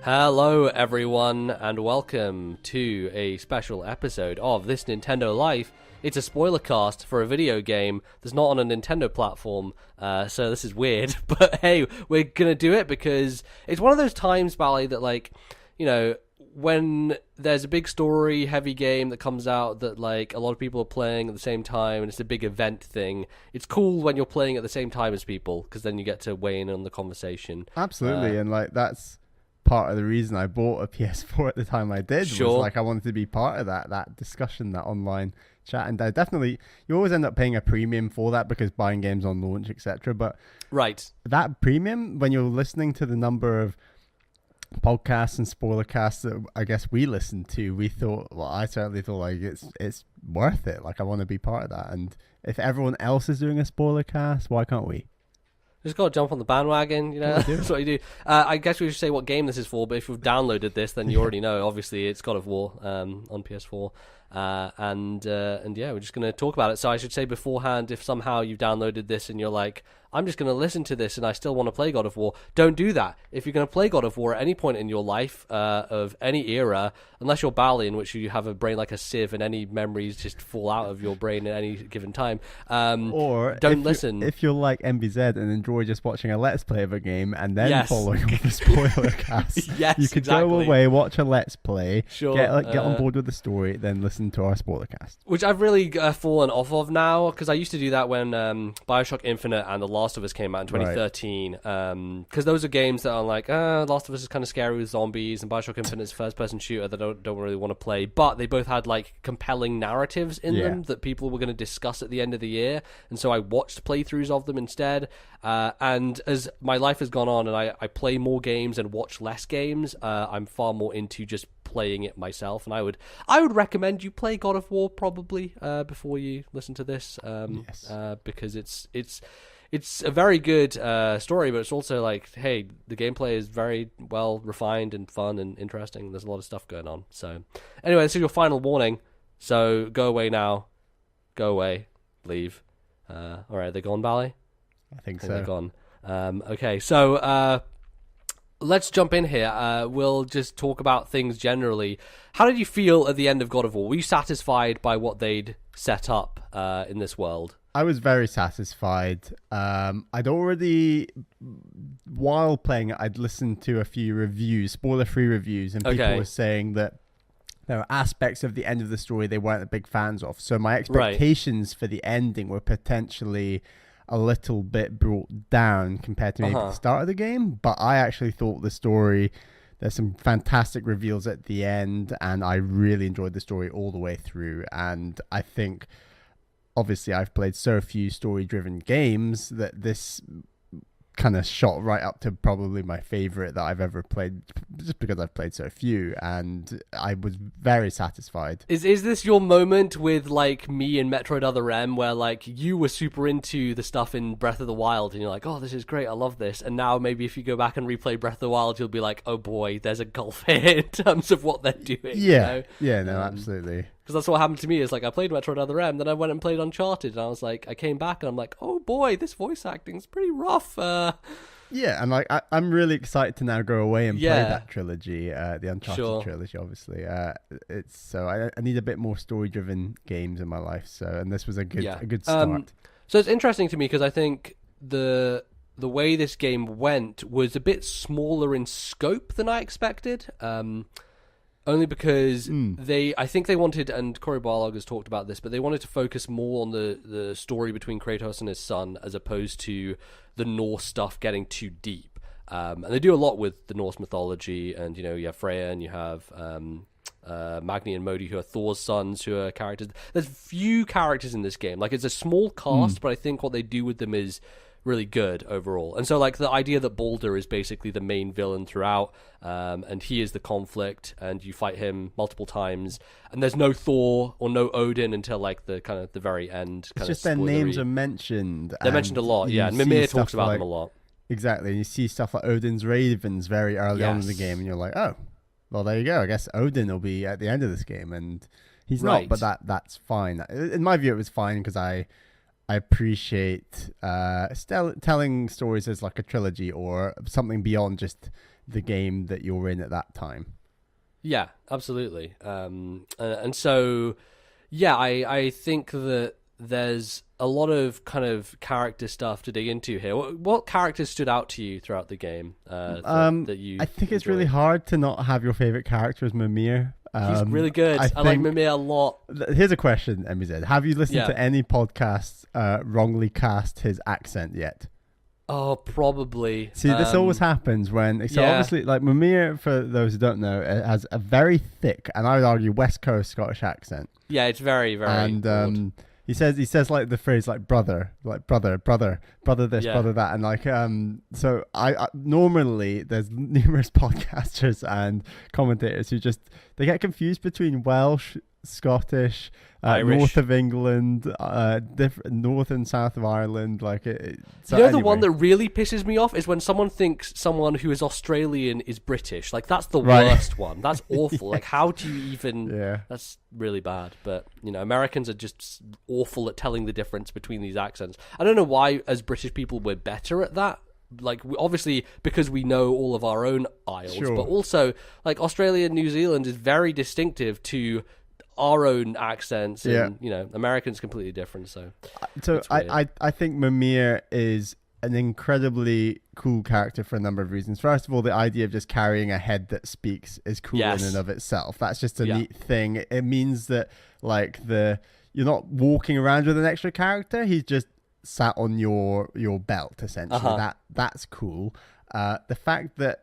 Hello everyone and welcome to a special episode of This Nintendo Life. It's a spoiler cast for a video game that's not on a Nintendo platform, so this is weird, but hey, we're gonna do it because it's one of those times, Bally, that when there's a big story heavy game that comes out that a lot of people are playing at the same time and it's a big event thing, it's cool when you're playing at the same time as people because then you get to weigh in on the conversation. Absolutely, and that's part of the reason I bought a PS4 at the time I did. Sure. Was I wanted to be part of that discussion, that online chat, and you always end up paying a premium for that because buying games on launch, etc. But Right. that premium, when you're listening to the number of podcasts and spoilercasts that I guess we listened to, I certainly thought it's worth it. I want to be part of that, and if everyone else is doing a spoilercast, why can't we? Just got to jump on the bandwagon, that's what you do. I guess we should say what game this is for, but if you've downloaded this, then you already know. Obviously, it's God of War on PS4. And yeah, we're just going to talk about it. So I should say beforehand, if somehow you've downloaded this and you're like, I'm just going to listen to this and I still want to play God of War, don't do that. If you're going to play God of War at any point in your life, of any era, unless you're Bally, in which you have a brain like a sieve and any memories just fall out of your brain at any given time, or don't listen. If you're like MBZ and enjoy just watching a Let's Play of a game and then following with the spoiler cast, you could go away, watch a Let's Play, sure, get on board with the story, then listen to our spoiler cast. Which I've really fallen off of now, because I used to do that when Bioshock Infinite and The Last of Us came out in 2013. Because those are games that are like, Last of Us is kind of scary with zombies, and Bioshock Infinite is a first-person shooter that I don't really want to play. But they both had compelling narratives in them that people were going to discuss at the end of the year, and so I watched playthroughs of them instead. And as my life has gone on and I play more games and watch less games, I'm far more into just playing it myself, and I would recommend you play God of War probably before you listen to this, because it's a very good story, but it's also hey, the gameplay is very well refined and fun and interesting. There's a lot of stuff going on. So anyway, this is your final warning. So go away now. Go away. Leave. All right, they're gone, Bally? I think so. They're gone. Okay, so let's jump in here. We'll just talk about things generally. How did you feel at the end of God of War? Were you satisfied by what they'd set up in this world? I was very satisfied. I'd already, while playing it, I'd listened to a few reviews, spoiler-free reviews, and people were saying that there were aspects of the end of the story they weren't big fans of. So my expectations for the ending were potentially a little bit brought down compared to maybe the start of the game. But I actually thought the story, there's some fantastic reveals at the end, and I really enjoyed the story all the way through. And I think, obviously, I've played so few story-driven games that this kind of shot right up to probably my favorite that I've ever played, just because I've played so few, and I was very satisfied. Is this your moment with me in Metroid Other M, where you were super into the stuff in Breath of the Wild and you're like, oh, this is great, I love this, and now maybe if you go back and replay Breath of the Wild, you'll be like, oh boy, there's a gulf here in terms of what they're doing. Absolutely. Because that's what happened to me, is I played Metroid Other M, then I went and played Uncharted, and I was like, I came back and I'm like, oh boy, this voice acting's pretty rough. Yeah, and I'm really excited to now go away and play that trilogy, the Uncharted trilogy, obviously. I need a bit more story-driven games in my life, and this was a good start. So it's interesting to me because I think the way this game went was a bit smaller in scope than I expected. Only because I think they wanted, and Cory Barlog has talked about this, but they wanted to focus more on the story between Kratos and his son as opposed to the Norse stuff getting too deep. And they do a lot with the Norse mythology, and you have Freya and you have Magni and Modi, who are Thor's sons, who are characters. There's few characters in this game. It's a small cast, but I think what they do with them is really good overall. And so the idea that Baldur is basically the main villain throughout, and he is the conflict, and you fight him multiple times, and there's no Thor or no Odin until the very end. It's just their names are mentioned. They're mentioned a lot, and Mimir talks about them a lot. Exactly, and you see stuff like Odin's Ravens very early on in the game, and you're like, oh, well, there you go. I guess Odin will be at the end of this game, and he's not, but that's fine. In my view, it was fine because I appreciate telling stories as a trilogy or something beyond just the game that you're in at that time. Yeah, absolutely. And so, yeah, I think that there's a lot of kind of character stuff to dig into here. What characters stood out to you throughout the game? That you I think it's enjoyed? really hard to not have your favorite character as Mimir. He's really good. I like Mimir a lot. Here's a question, MZ. Have you listened to any podcasts wrongly cast his accent yet? Oh, probably. See, this always happens when... So obviously, like, Mimir, for those who don't know, has a very thick, and I would argue, West Coast Scottish accent. Yeah, it's very, very And he says like the phrase like brother this, Yeah. brother that, and like so I normally there's numerous podcasters and commentators who they get confused between Welsh, Scottish, Irish. north of England, different north and south of Ireland. Like so the anyway. one that really pisses me off is when someone thinks someone who is Australian is British. Like, that's the worst one. That's awful. Like, how do you even... Yeah. That's really bad. But, Americans are just awful at telling the difference between these accents. I don't know why, as British people, we're better at that. Like, obviously, because we know all of our own isles. Sure. But also, like, Australia and New Zealand is very distinctive to our own accents, and Americans completely different. So I think Mimir is an incredibly cool character for a number of reasons. First of all, the idea of just carrying a head that speaks is cool in and of itself. That's just a neat thing. It means that like you're not walking around with an extra character. He's just sat on your belt essentially. That's cool. The fact that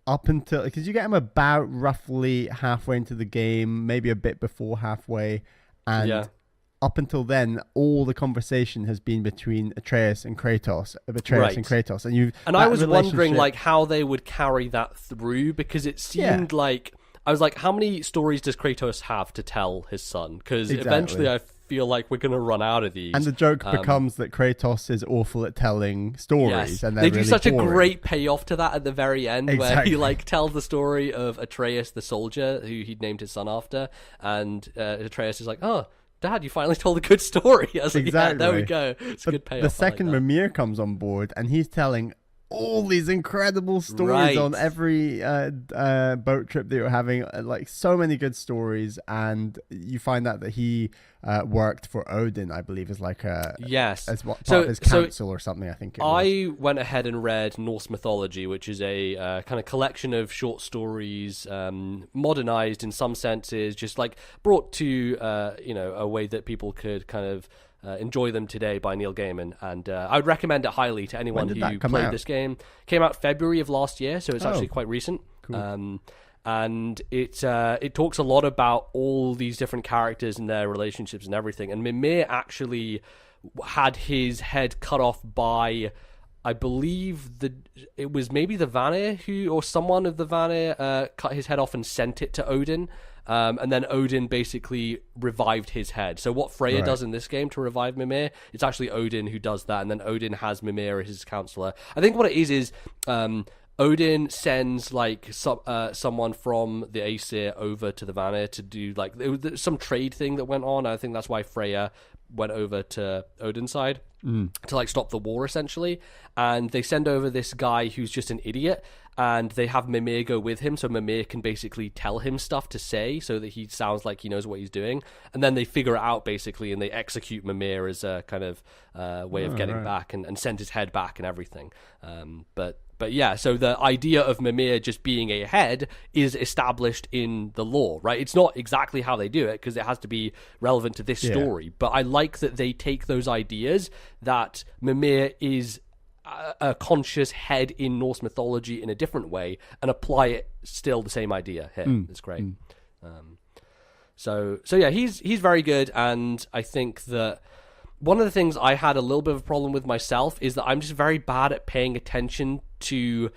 up until, because you get him about roughly halfway into the game, maybe a bit before halfway, and up until then, all the conversation has been between Atreus and Kratos, and I was wondering like how they would carry that through, because it seemed like I was like, how many stories does Kratos have to tell his son? Because eventually I feel like we're going to run out of these. And the joke becomes that Kratos is awful at telling stories. And they do really such boring. a great payoff to that at the very end, where he like tells the story of Atreus the soldier, who he'd named his son after. And Atreus is like, oh, Dad, you finally told a good story. I was like, yeah, there we go. It's a good payoff. The second Mimir comes on board and he's telling all these incredible stories on every boat trip that you're having, like so many good stories, and you find out that he worked for Odin, I believe, as like as part of his council or something. I think I went ahead and read Norse mythology, which is a kind of collection of short stories, modernized in some senses, just like brought to a way that people could kind of enjoy them today by Neil Gaiman, and I would recommend it highly to anyone who played this game. Came out February of last year, so it's actually quite recent. Cool. And it talks a lot about all these different characters and their relationships and everything. And Mimir actually had his head cut off by, I believe it was maybe the Vanir or someone of the Vanir cut his head off and sent it to Odin. And then Odin basically revived his head. So what Freya does in this game to revive Mimir, it's actually Odin who does that, and then Odin has Mimir as his counselor. I think what it is Odin sends like someone from the Aesir over to the Vanir to do like some trade thing that went on. I think that's why Freya went over to Odin's side to like stop the war essentially. And they send over this guy who's just an idiot, and they have Mimir go with him, so Mimir can basically tell him stuff to say so that he sounds like he knows what he's doing. And then they figure it out basically, and they execute Mimir as a kind of way of getting back and send his head back and everything. But yeah, so the idea of Mimir just being a head is established in the lore, right? It's not exactly how they do it, because it has to be relevant to this story. But I like that they take those ideas, that Mimir is a conscious head in Norse mythology in a different way, and apply it still the same idea here. It's great. So yeah, he's very good, and I think that one of the things I had a little bit of a problem with myself is that I'm just very bad at paying attention to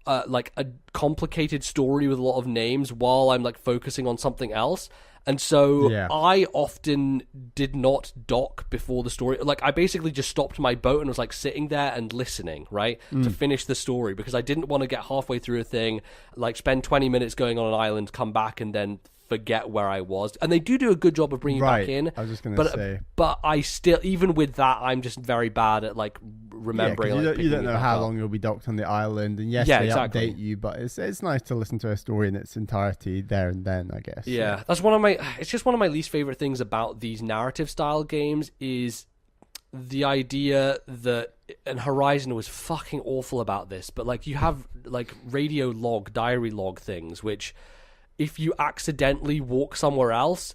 like a complicated story with a lot of names while I'm like focusing on something else. And so I often did not dock before the story. Like, I basically just stopped my boat and was like sitting there and listening, right, to finish the story, because I didn't want to get halfway through a thing, like spend 20 minutes going on an island, come back and then forget where I was. And they do a good job of bringing you back in. I was just going to say. But I still, even with that, I'm just very bad at like remembering. You don't know how long you'll be docked on the island, and yes, they exactly. update you, but it's nice to listen to a story in its entirety there and then, I guess. Yeah, that's it's just one of my least favorite things about these narrative style games is the idea that, and Horizon was fucking awful about this, but like you have like radio log, diary log things, which if you accidentally walk somewhere else,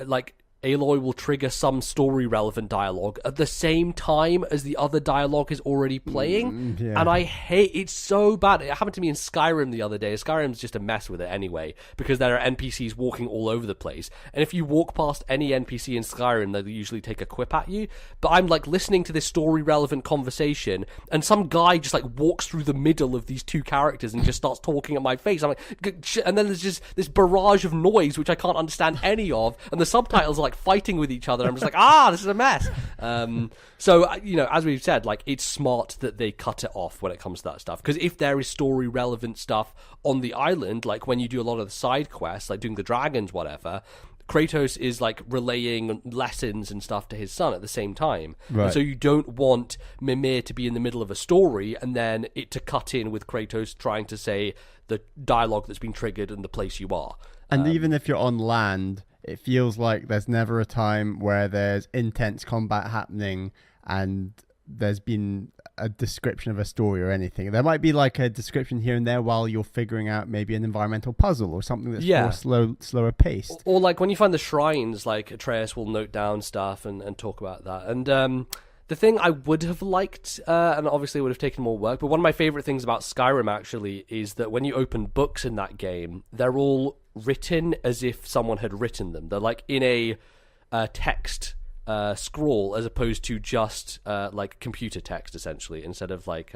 like Aloy will trigger some story relevant dialogue at the same time as the other dialogue is already playing. And I hate it's so bad. It happened to me in Skyrim the other day. Skyrim's just a mess with it anyway, because there are NPCs walking all over the place. And if you walk past any NPC in Skyrim, they usually take a quip at you. But I'm like listening to this story relevant conversation, and some guy just like walks through the middle of these two characters and just starts talking at my face. I'm like, and then there's just this barrage of noise which I can't understand any of, and the subtitles are like fighting with each other. I'm just like, this is a mess. So, as we've said, like, it's smart that they cut it off when it comes to that stuff, because if there is story relevant stuff on the island, like when you do a lot of the side quests, like doing the dragons, whatever, Kratos is like relaying lessons and stuff to his son at the same time. Right. So you don't want Mimir to be in the middle of a story and then it to cut in with Kratos trying to say the dialogue that's been triggered and the place you are. And even if you're on land, it feels like there's never a time where there's intense combat happening and there's been a description of a story or anything. There might be like a description here and there while you're figuring out maybe an environmental puzzle or something that's more slower paced. Or like when you find the shrines, like Atreus will note down stuff and talk about that. And the thing I would have liked, and obviously would have taken more work, but one of my favorite things about Skyrim actually is that when you open books in that game, they're all written as if someone had written them. They're like in a text scroll as opposed to just like computer text, essentially, instead of like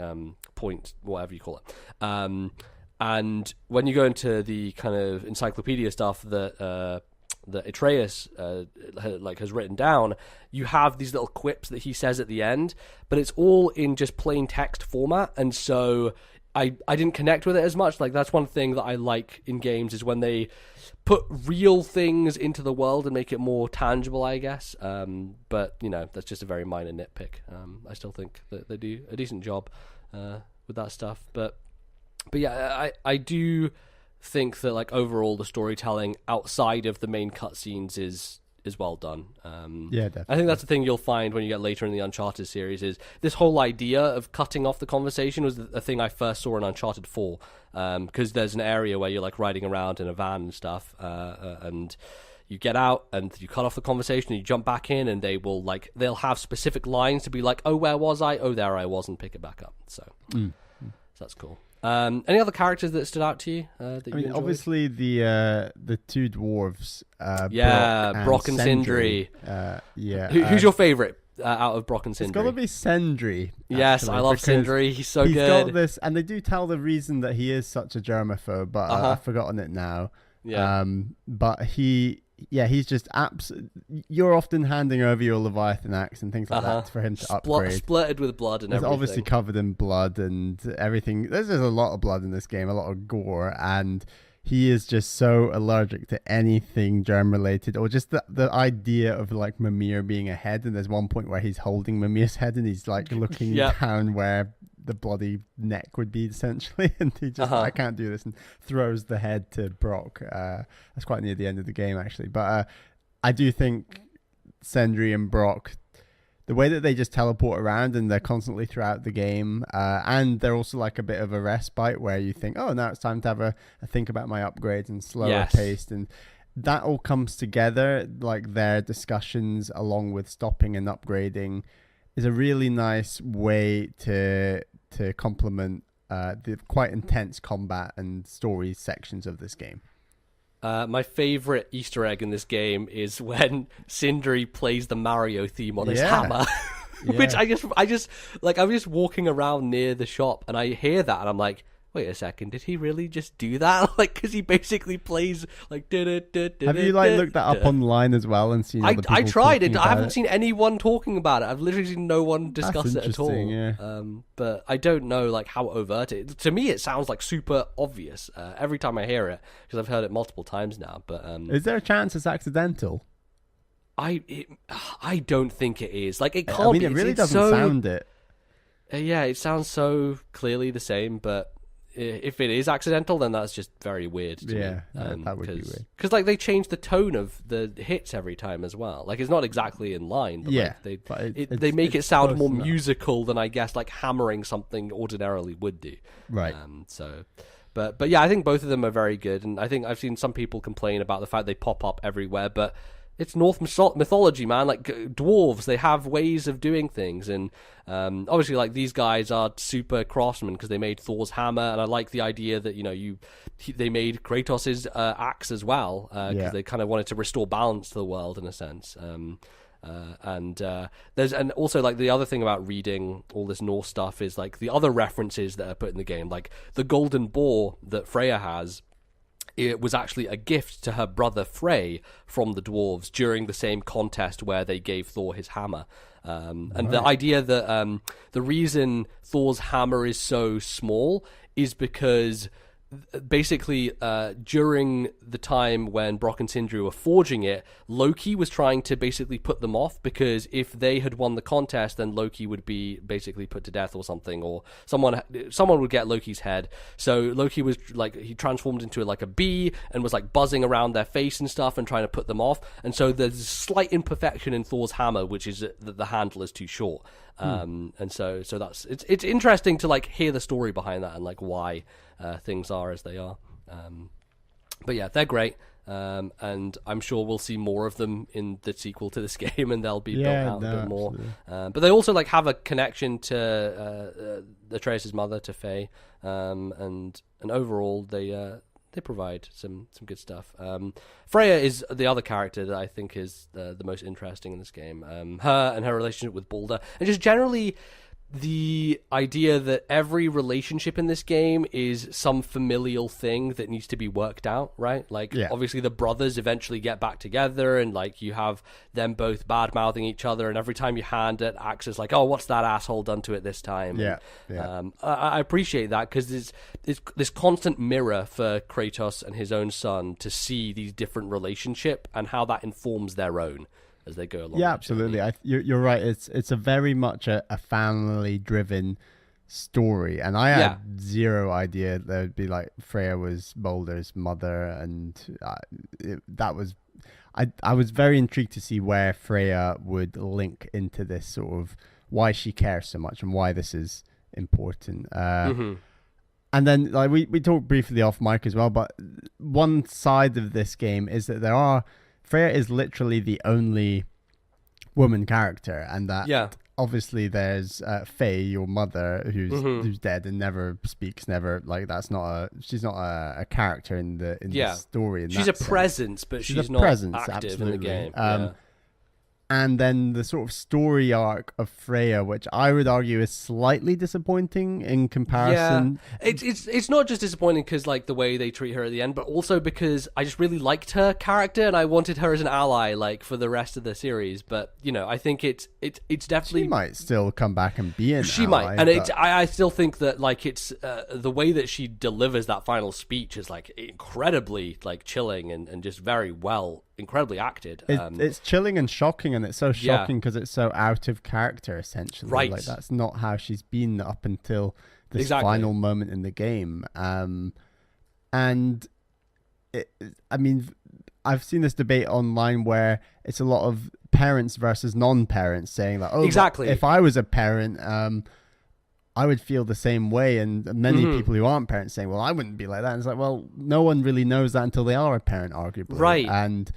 point, whatever you call it. And when you go into the kind of encyclopedia stuff that Atreus has written down, you have these little quips that he says at the end, but it's all in just plain text format, and so I didn't connect with it as much. Like, that's one thing that I like in games is when they put real things into the world and make it more tangible, I guess. But that's just a very minor nitpick. I still think that they do a decent job with that stuff. But yeah, I do think that like overall the storytelling outside of the main cutscenes is well done. Yeah, definitely. I think that's the thing you'll find when you get later in the Uncharted series is this whole idea of cutting off the conversation was the thing I first saw in Uncharted 4, because there's an area where you're like riding around in a van and stuff, and you get out and you cut off the conversation and you jump back in, and they'll have specific lines to be like, oh, where was I? Oh, there I was, and pick it back up. So that's cool. Any other characters that stood out to you? That you enjoyed? Obviously the two dwarves. Brock and Sindri. Who's your favorite out of Brock and Sindri? It's got to be Sindri. Yes, I love Sindri. He's so good. He's got this, and they do tell the reason that he is such a germaphobe, but I've forgotten it now. Yeah. But he's just you're often handing over your Leviathan axe and things like that for him to upgrade. Splitted with blood and everything. He's obviously covered in blood and everything. There's a lot of blood in this game, a lot of gore, and he is just so allergic to anything germ related, or just the idea of like Mimir being a head. And there's one point where he's holding Mimir's head and he's like looking down where the bloody neck would be, essentially, and he just I can't do this, and throws the head to Brock. That's quite near the end of the game, actually. But I do think Sindri and Brock, the way that they just teleport around and they're constantly throughout the game, and they're also like a bit of a respite where you think, oh, now it's time to have a think about my upgrades and slower paced, and that all comes together. Like their discussions along with stopping and upgrading is a really nice way to complement the quite intense combat and story sections of this game. My favorite Easter egg in this game is when Sindri plays the Mario theme on his hammer, which I just like. I'm just walking around near the shop and I hear that and I'm like, wait a second, did he really just do that? Like, because he basically plays like. Have you like looked that up online as well and seen? Other people I tried it. I haven't it? seen anyone talking about it. I've literally seen no one discuss it at all. Yeah. But I don't know like how overt it. To me, it sounds like super obvious every time I hear it, because I've heard it multiple times now. But is there a chance it's accidental? I don't think it is. Like, it can't be. It really doesn't sound it. Yeah, it sounds so clearly the same, but if it is accidental, then that's just very weird to me. That would be weird. Because like they change the tone of the hits every time as well. Like, it's not exactly in line, but they make it sound more musical than I guess like hammering something ordinarily would do. Right. But yeah, I think both of them are very good, and I think I've seen some people complain about the fact they pop up everywhere, but it's Norse mythology, man. Like, dwarves, they have ways of doing things, and obviously, like, these guys are super craftsmen because they made Thor's hammer, and I like the idea that they made Kratos' axe as well because they kind of wanted to restore balance to the world in a sense. And also like the other thing about reading all this Norse stuff is like the other references that are put in the game, like the golden boar that Freya has. It was actually a gift to her brother Frey from the dwarves during the same contest where they gave Thor his hammer. And the idea that the reason Thor's hammer is so small is because basically during the time when Brock and Sindri were forging it, Loki was trying to basically put them off, because if they had won the contest, then Loki would be basically put to death or something, or someone would get Loki's head. So Loki was like, he transformed into like a bee and was like buzzing around their face and stuff and trying to put them off. And so there's a slight imperfection in Thor's hammer, which is that the handle is too short. And so that's it's interesting to like hear the story behind that and like why things are as they are. But yeah, they're great. And I'm sure we'll see more of them in the sequel to this game, and they'll be built out a bit more. But they also like have a connection to Atreus' mother, to Faye, and overall they provide some good stuff. Freya is the other character that I think is the most interesting in this game. Her and her relationship with Balder, and just generally the idea that every relationship in this game is some familial thing that needs to be worked out, right? Like, obviously the brothers eventually get back together, and like you have them both bad-mouthing each other, and every time you hand it, Axe is like, oh, what's that asshole done to it this time? I appreciate that, because it's this constant mirror for Kratos and his own son to see these different relationships and how that informs their own as they go along. Yeah, absolutely. You're right. It's a very much a family-driven story, and I had zero idea there would be like Freya was Balder's mother, and I was very intrigued to see where Freya would link into this sort of why she cares so much and why this is important. And then like we talked briefly off mic as well, but one side of this game is that Freya is literally the only woman character, and that obviously there's Faye, your mother, who's dead and never speaks, like she's not a character in the story. She's a presence, but she's not active in the game. And then the sort of story arc of Freya, which I would argue is slightly disappointing in comparison. Yeah, it's not just disappointing because like the way they treat her at the end, but also because I just really liked her character and I wanted her as an ally like for the rest of the series. But I think it's definitely, she might still come back and be an she ally, might, and I still think that like it's the way that she delivers that final speech is like incredibly like chilling and just very well. Incredibly acted. It's chilling and shocking, and it's so shocking because it's so out of character essentially. Right. Like that's not how she's been up until this final moment in the game. And I mean, I've seen this debate online where it's a lot of parents versus non-parents saying like, oh, exactly. If I was a parent, I would feel the same way, and many people who aren't parents saying, well, I wouldn't be like that. And it's like, well, no one really knows that until they are a parent, arguably. Right. And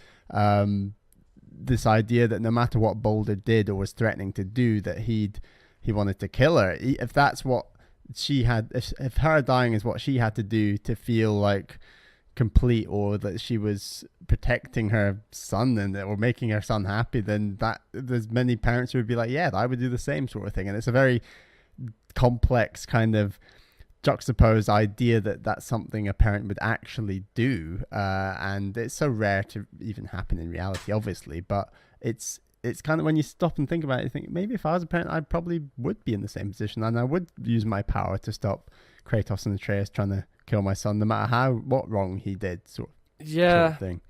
this idea that no matter what Balder did or was threatening to do, that he wanted to kill her. If that's what she had, if her dying is what she had to do to feel like complete, or that she was protecting her son or making her son happy, then there's many parents who would be like, yeah, I would do the same sort of thing. And it's a very complex kind of juxtaposed idea that that's something a parent would actually do, and it's so rare to even happen in reality, obviously. But it's kind of, when you stop and think about it, you think maybe if I was a parent, I probably would be in the same position, and I would use my power to stop Kratos and Atreus trying to kill my son, no matter what wrong he did. Sort of thing.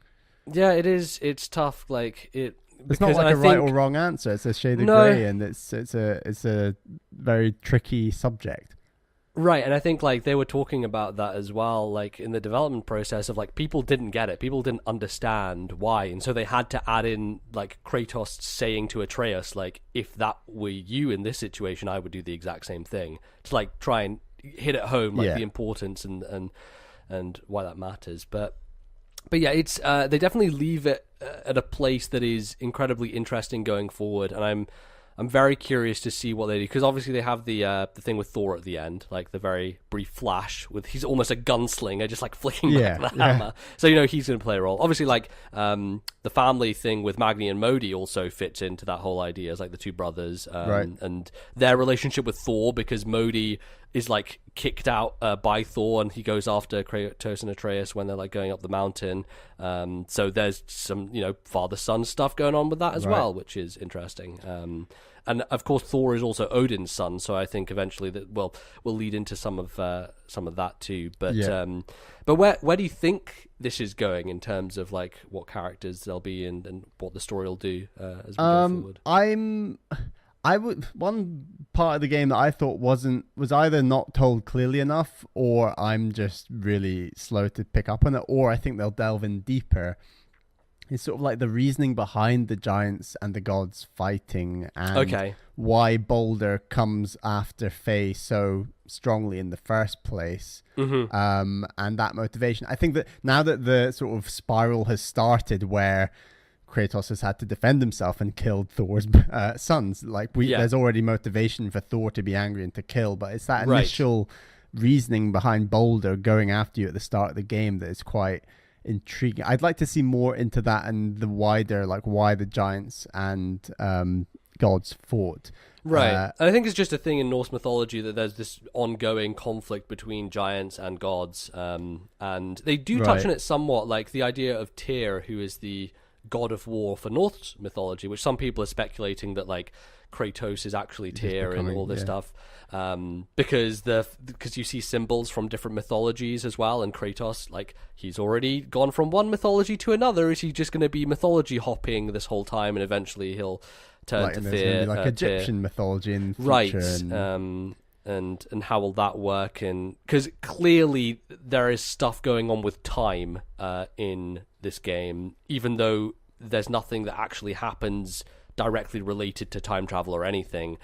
Yeah, it is. It's tough. Like it. It's not like a right or wrong answer. It's a shade of grey, and it's a very tricky subject. Right, and I think like they were talking about that as well, like in the development process of like people didn't get it, people didn't understand why, and so they had to add in like Kratos saying to Atreus, like, if that were you in this situation, I would do the exact same thing, to like try and hit it home, like the importance and why that matters. But yeah, it's they definitely leave it at a place that is incredibly interesting going forward, and I'm very curious to see what they do, because obviously they have the thing with Thor at the end, like the very brief flash with he's almost a gunslinger, just like flicking back the hammer. So he's going to play a role. Obviously, like the family thing with Magni and Modi also fits into that whole idea as like the two brothers, and their relationship with Thor, because Modi is like kicked out by Thor, and he goes after Kratos and Atreus when they're like going up the mountain. So there's some father-son stuff going on with that as well, which is interesting. And of course, Thor is also Odin's son, so I think eventually that will lead into some of that too. But where do you think this is going in terms of like what characters there'll be and what the story will do as we go forward? One part of the game that I thought was either not told clearly enough, or I'm just really slow to pick up on it, or I think they'll delve in deeper. It's sort of like the reasoning behind the giants and the gods fighting, and why Balder comes after Faye so strongly in the first place, and that motivation. I think that now that the sort of spiral has started, where Kratos has had to defend himself and killed Thor's sons, like there's already motivation for Thor to be angry and to kill, but it's that initial reasoning behind Balder going after you at the start of the game that is quite intriguing. I'd like to see more into that and the wider, like, why the giants and gods fought. And I think it's just a thing in Norse mythology that there's this ongoing conflict between giants and gods, and they do touch on it somewhat, like the idea of Tyr, who is the god of war for Norse mythology, which some people are speculating that like Kratos is actually Tyr and all this stuff, because you see symbols from different mythologies as well, and Kratos, like, he's already gone from one mythology to another. Is he just going to be mythology hopping this whole time, and eventually he'll turn to Tyr, like Egyptian mythology in the future, and how will that work? And because clearly there is stuff going on with time in this game, even though there's nothing that actually happens directly related to time travel or anything.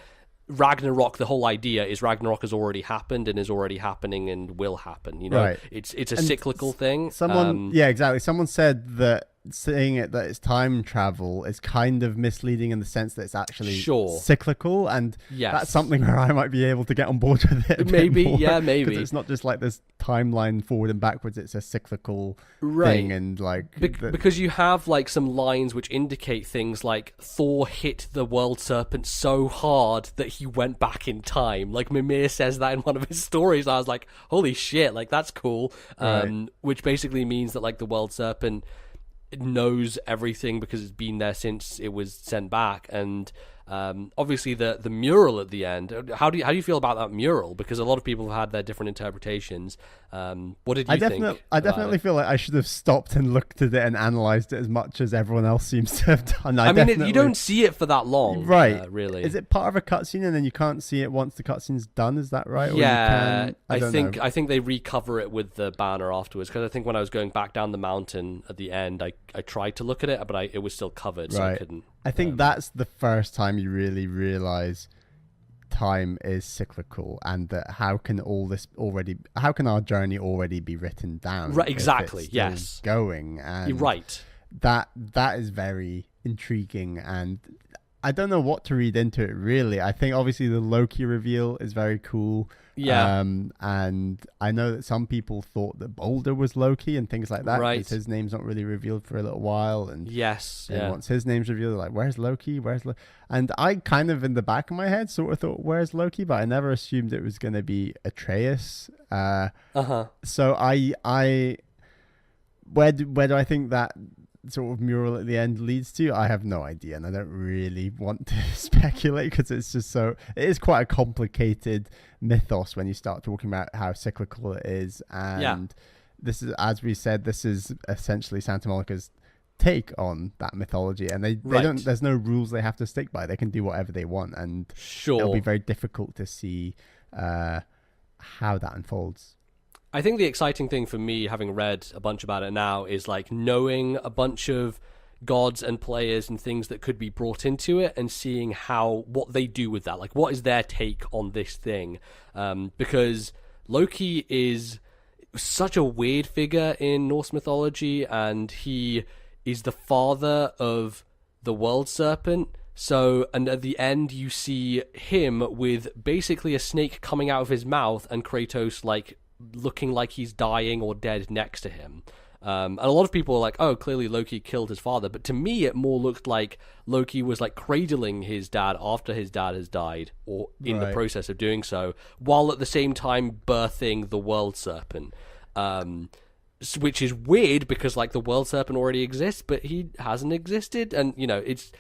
Ragnarok, the whole idea is Ragnarok has already happened and is already happening and will happen. It's a cyclical thing. Someone said that saying it that it's time travel is kind of misleading in the sense that it's actually cyclical, and that's something where I might be able to get on board with it. Maybe. Because it's not just like this timeline forward and backwards; it's a cyclical thing, and like because you have like some lines which indicate things like Thor hit the world serpent so hard that he went back in time. Like Mimir says that in one of his stories. I was like, holy shit! Like that's cool. Which basically means that like the world serpent knows everything because it's been there since it was sent back. And obviously the mural at the end, how do you feel about that mural? Because a lot of people have had their different interpretations. What did you think? I definitely feel like I should have stopped and looked at it and analysed it as much as everyone else seems to have done. I mean, you don't see it for that long, really. Is it part of a cutscene and then you can't see it once the cutscene's done? Is that right? Yeah, I think they recover it with the banner afterwards, because I think when I was going back down the mountain at the end, I tried to look at it, but it was still covered, so I couldn't. I think that's the first time you really realise time is cyclical, and that how can our journey already be written down? Right, exactly. If it's still going, and you're right. That is very intriguing, and I don't know what to read into it, really. I think obviously the Loki reveal is very cool. Yeah. And I know that some people thought that Boulder was Loki and things like that. Right. Because his name's not really revealed for a little while. And Yes. and once his name's revealed, like, where's Loki? And I kind of, in the back of my head, sort of thought, where's Loki? But I never assumed it was going to be Atreus. So where do I think that sort of mural at the end leads to? I have no idea, and I don't really want to speculate because it is quite a complicated mythos when you start talking about how cyclical it is. And this is, as we said, this is essentially Santa Monica's take on that mythology, and they don't, there's no rules they have to stick by. They can do whatever they want, and it'll be very difficult to see how that unfolds. I think the exciting thing for me, having read a bunch about it now, is like knowing a bunch of gods and players and things that could be brought into it, and seeing what they do with that. Like, what is their take on this thing? Because Loki is such a weird figure in Norse mythology, and he is the father of the world serpent. So, and at the end you see him with basically a snake coming out of his mouth, and Kratos like looking like he's dying or dead next to him. And a lot of people are like, oh, clearly Loki killed his father. But to me, it more looked like Loki was like cradling his dad after his dad has died, or in the process of doing so, while at the same time birthing the world serpent. Which is weird because like the world serpent already exists, but he hasn't existed. And, you know, it's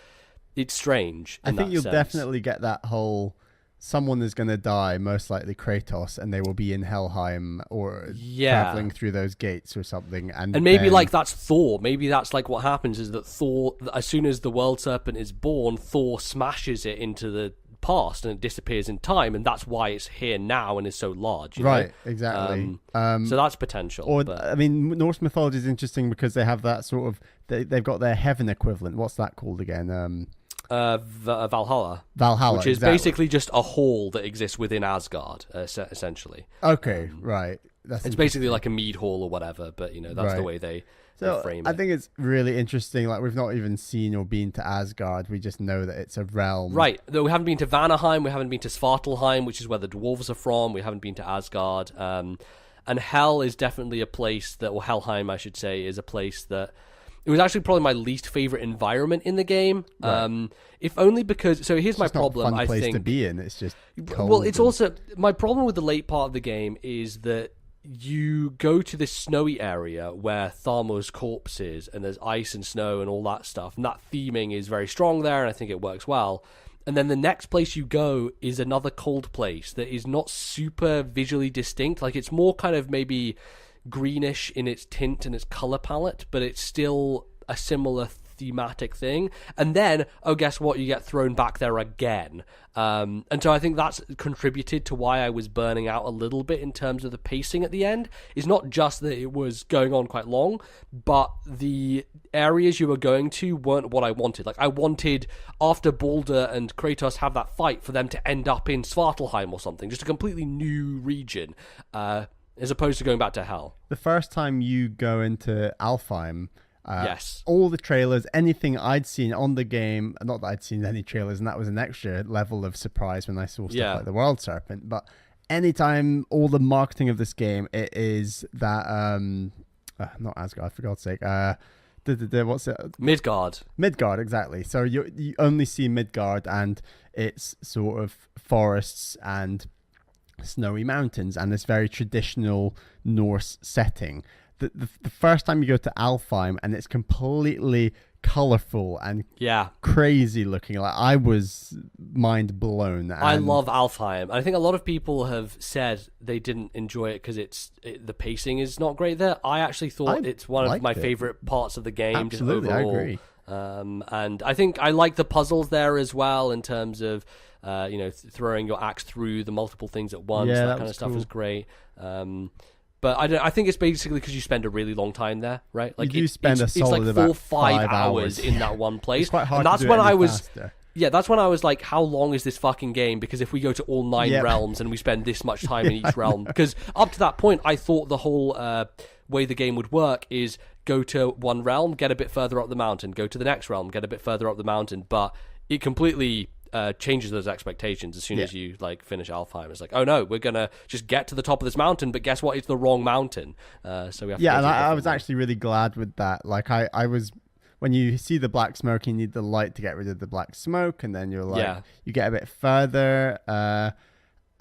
strange. I think you'll definitely get that whole... Someone is going to die, most likely Kratos, and they will be in Helheim or traveling through those gates or something. And maybe then, like that's Thor. Maybe that's like what happens is that Thor, as soon as the world serpent is born, Thor smashes it into the past and it disappears in time, and that's why it's here now and is so large. You know? Exactly. So that's potential. Or I mean, Norse mythology is interesting because they have that sort of they've got their heaven equivalent. What's that called again? Valhalla, which is basically just a hall that exists within Asgard, essentially. Okay, right. It's basically like a mead hall or whatever, but you know that's the way they frame it. I think it's really interesting. Like, we've not even seen or been to Asgard. We just know that it's a realm. Right. Though we haven't been to Vanaheim, we haven't been to Svartalheim, which is where the dwarves are from. We haven't been to Asgard. And Hel is definitely a place that, or Helheim, I should say, is a place that. It was actually probably my least favorite environment in the game. Right. If only because... So here's my problem, not a fun place think. To be in. It's just cold. Well, it's also... My problem with the late part of the game is that you go to this snowy area where Tharma's corpse is, and there's ice and snow and all that stuff. And that theming is very strong there, and I think it works well. And then the next place you go is another cold place that is not super visually distinct. Like, it's more kind of maybe... greenish in its tint and its color palette, but it's still a similar thematic thing. And then, oh, guess what? You get thrown back there again. And so I think that's contributed to why I was burning out a little bit in terms of the pacing at the end. It's not just that it was going on quite long, but the areas you were going to weren't what I wanted. Like, I wanted, after Baldur and Kratos have that fight, for them to end up in Svartalheim or something, just a completely new region. As opposed to going back to Hell. The first time you go into Alfheim, yes, all the trailers, anything I'd seen on the game, not that I'd seen any trailers, and that was an extra level of surprise when I saw stuff like the World Serpent, but anytime all the marketing of this game, it is that, not Asgard, for God's sake, what's it? Midgard, exactly. So you only see Midgard, and it's sort of forests and snowy mountains and this very traditional Norse setting. The first time you go to Alfheim and it's completely colorful and crazy looking, like, I was mind blown. I love Alfheim. I think a lot of people have said they didn't enjoy it because the pacing is not great there. I actually thought it's one of my favorite parts of the game. Absolutely, just overall. I agree. And I think I like the puzzles there as well, in terms of throwing your axe through the multiple things at once. That kind of stuff is great. But I think it's basically because you spend a really long time there, right? Like, you do spend a solid it's like 4 or 5 hours in that one place. It's quite hard and that's to do when it I was faster. Yeah, that's when I was like, how long is this fucking game? Because if we go to all 9 realms and we spend this much time in each realm... Because up to that point, I thought the whole way the game would work is go to one realm, get a bit further up the mountain, go to the next realm, get a bit further up the mountain, but it completely changes those expectations as soon as you like finish Alfheim. It's like, oh no, we're gonna just get to the top of this mountain, but guess what? It's the wrong mountain. So we have to and I was actually really glad with that. Like I was, when you see the black smoke, you need the light to get rid of the black smoke, and then you're like, you get a bit further.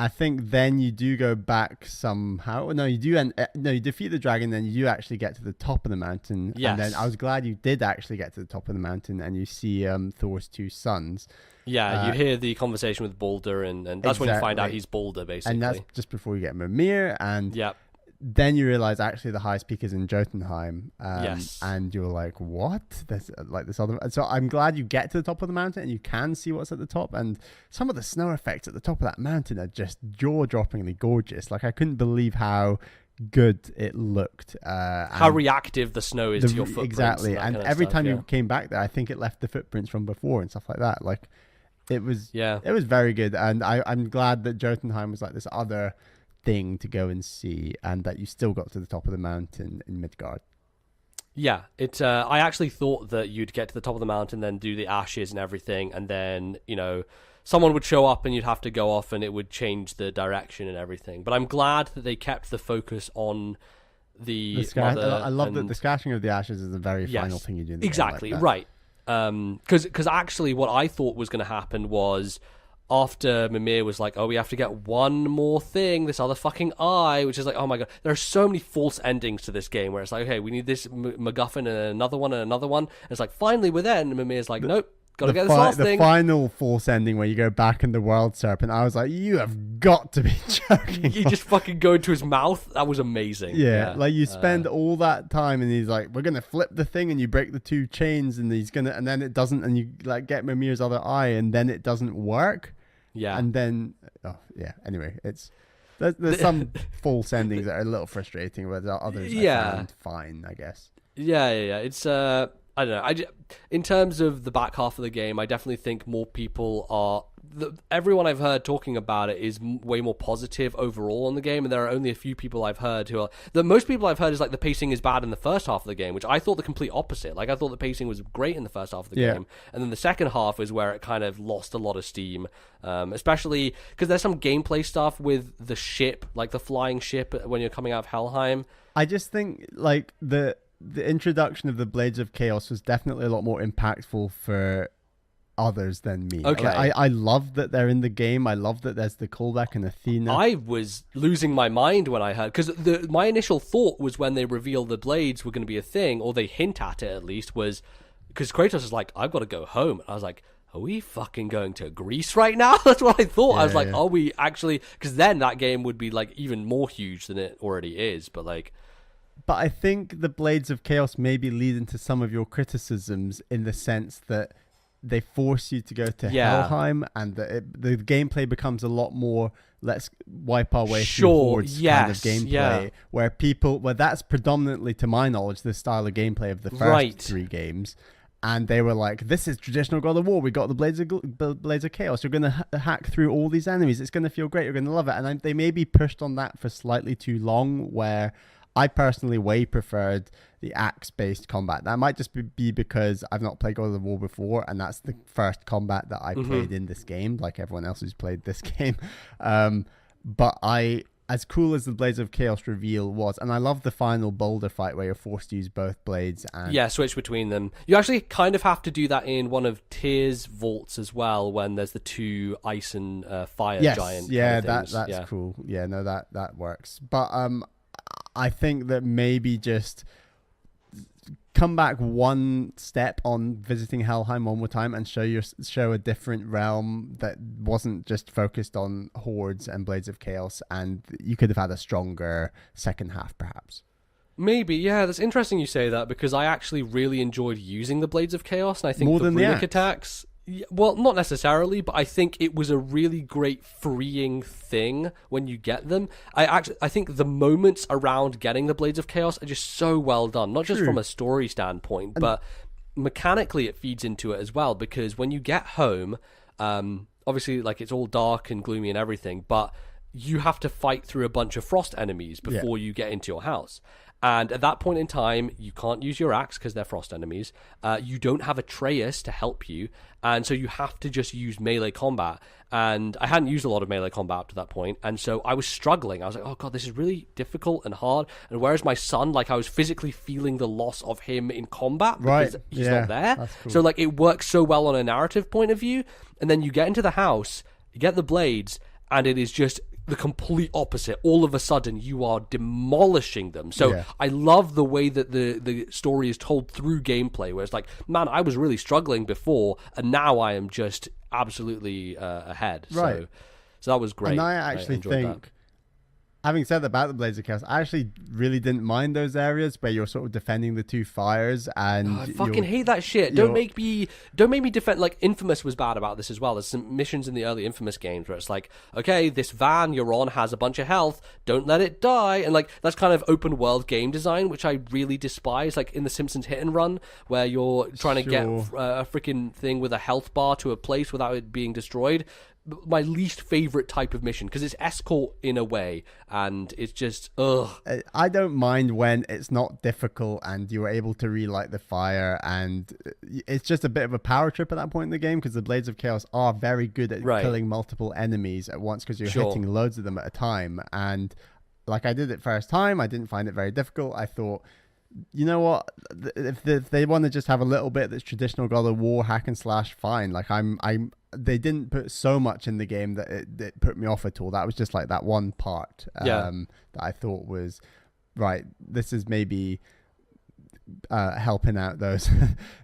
I think then you do go back somehow. No, you do. No, you defeat the dragon, then you do actually get to the top of the mountain. Yes. And then I was glad you did actually get to the top of the mountain, and you see Thor's two sons. Yeah, you hear the conversation with Baldur, and that's when you find out he's Baldur, basically. And that's just before you get Mimir, and yep. Then you realize actually the highest peak is in Jotunheim. Yes. And you're like, what? There's like this other. So I'm glad you get to the top of the mountain and you can see what's at the top. And some of the snow effects at the top of that mountain are just jaw-droppingly gorgeous. Like I couldn't believe how good it looked. How reactive the snow is to your footprints. Exactly. And every time you you came back there, I think it left the footprints from before and stuff like that. Like it was very good. And I'm glad that Jotunheim was like this other thing to go and see, and that you still got to the top of the mountain in Midgard. Yeah, I actually thought that you'd get to the top of the mountain, then do the ashes and everything, and then, you know, someone would show up and you'd have to go off and it would change the direction and everything. But I'm glad that they kept the focus on the mother. I love that the scattering of the ashes is the very final thing you do in the exactly, game like right. Because actually what I thought was going to happen was, after Mimir was like, oh, we have to get one more thing, this other fucking eye, which is like, oh my god, there are so many false endings to this game where it's like, okay, we need this MacGuffin and another one and another one. And it's like, finally we're there, and Mimir's like, nope, gotta get this last thing. The final false ending where you go back in the World Serpent, I was like, you have got to be joking. You just fucking go into his mouth. That was amazing. Yeah, like you spend all that time and he's like, we're gonna flip the thing, and you break the two chains, and and then it doesn't, and you like get Mimir's other eye, and then it doesn't work. Yeah. And then, anyway, there's some false endings that are a little frustrating, but others I found fine, I guess. Yeah. It's, I don't know. In terms of the back half of the game, I definitely think more people are... everyone I've heard talking about it is way more positive overall on the game, and there are only a few people I've heard who are... The most people I've heard is like the pacing is bad in the first half of the game, which I thought the complete opposite. Like I thought the pacing was great in the first half of the game, and then the second half is where it kind of lost a lot of steam, especially because there's some gameplay stuff with the ship, like the flying ship when you're coming out of Helheim. I just think like the introduction of the Blades of Chaos was definitely a lot more impactful for others than me. Okay. Like, I love that they're in the game. I love that there's the callback and Athena. I was losing my mind when I heard, because my initial thought was when they revealed the blades were going to be a thing, or they hint at it at least, was because Kratos is like, I've got to go home. And I was like, are we fucking going to Greece right now? That's what I thought. I was like, are we actually? Because then that game would be like even more huge than it already is. But I think the Blades of Chaos maybe lead into some of your criticisms in the sense that they force you to go to Helheim, and the gameplay becomes a lot more let's wipe our way through hordes kind of gameplay, where that's predominantly, to my knowledge, the style of gameplay of the first three games. And they were like, this is traditional God of War. We got the Blades of Chaos. You're going to hack through all these enemies. It's going to feel great. You're going to love it. And they maybe pushed on that for slightly too long, where I personally way preferred the axe-based combat. That might just be because I've not played God of War before, and that's the first combat that I played in this game, like everyone else who's played this game. But as cool as the Blades of Chaos reveal was, and I love the final boulder fight where you're forced to use both blades. And switch between them. You actually kind of have to do that in one of Tyr's vaults as well, when there's the two ice and fire giant. Yeah, that's cool. Yeah, no, that works. But I think that maybe just come back one step on visiting Helheim one more time and show a different realm that wasn't just focused on hordes and Blades of Chaos, and you could have had a stronger second half perhaps. Maybe, yeah, that's interesting you say that, because I actually really enjoyed using the Blades of Chaos, and I think more the than runic attacks... Well, not necessarily, but I think it was a really great freeing thing when you get them. I think the moments around getting the Blades of Chaos are just so well done, not just from a story standpoint, but mechanically it feeds into it as well, because when you get home, obviously like it's all dark and gloomy and everything, but you have to fight through a bunch of frost enemies before you get into your house. And at that point in time, you can't use your axe because they're frost enemies. You don't have Atreus to help you, and so you have to just use melee combat. And I hadn't used a lot of melee combat up to that point, and so I was struggling. I was like, oh god, this is really difficult and hard. And whereas my son, like, I was physically feeling the loss of him in combat because he's not there. Cool. So like, it works so well on a narrative point of view. And then you get into the house, you get the blades, and it is just the complete opposite. All of a sudden, you are demolishing them. So I love the way that the story is told through gameplay, where it's like, man, I was really struggling before, and now I am just absolutely ahead. Right. So that was great. And I actually think, having said about the Blades of Chaos, I actually really didn't mind those areas where you're sort of defending the two fires, and I fucking hate that shit. Don't make me defend. Like, Infamous was bad about this as well. There's some missions in the early Infamous games where it's like, okay, this van you're on has a bunch of health, don't let it die. And like, that's kind of open world game design, which I really despise. Like in the Simpsons Hit and Run, where you're trying to get a freaking thing with a health bar to a place without it being destroyed. My least favorite type of mission, because it's escort in a way, and it's just I don't mind when it's not difficult and you're able to relight the fire, and it's just a bit of a power trip at that point in the game, because the Blades of Chaos are very good at killing multiple enemies at once, because you're hitting loads of them at a time. And like, I did it first time, I didn't find it very difficult. I thought, you know what, if they want to just have a little bit that's traditional God of War hack and slash, fine. Like, they didn't put so much in the game that it put me off at all. That was just like that one part that I thought was right. This is maybe helping out those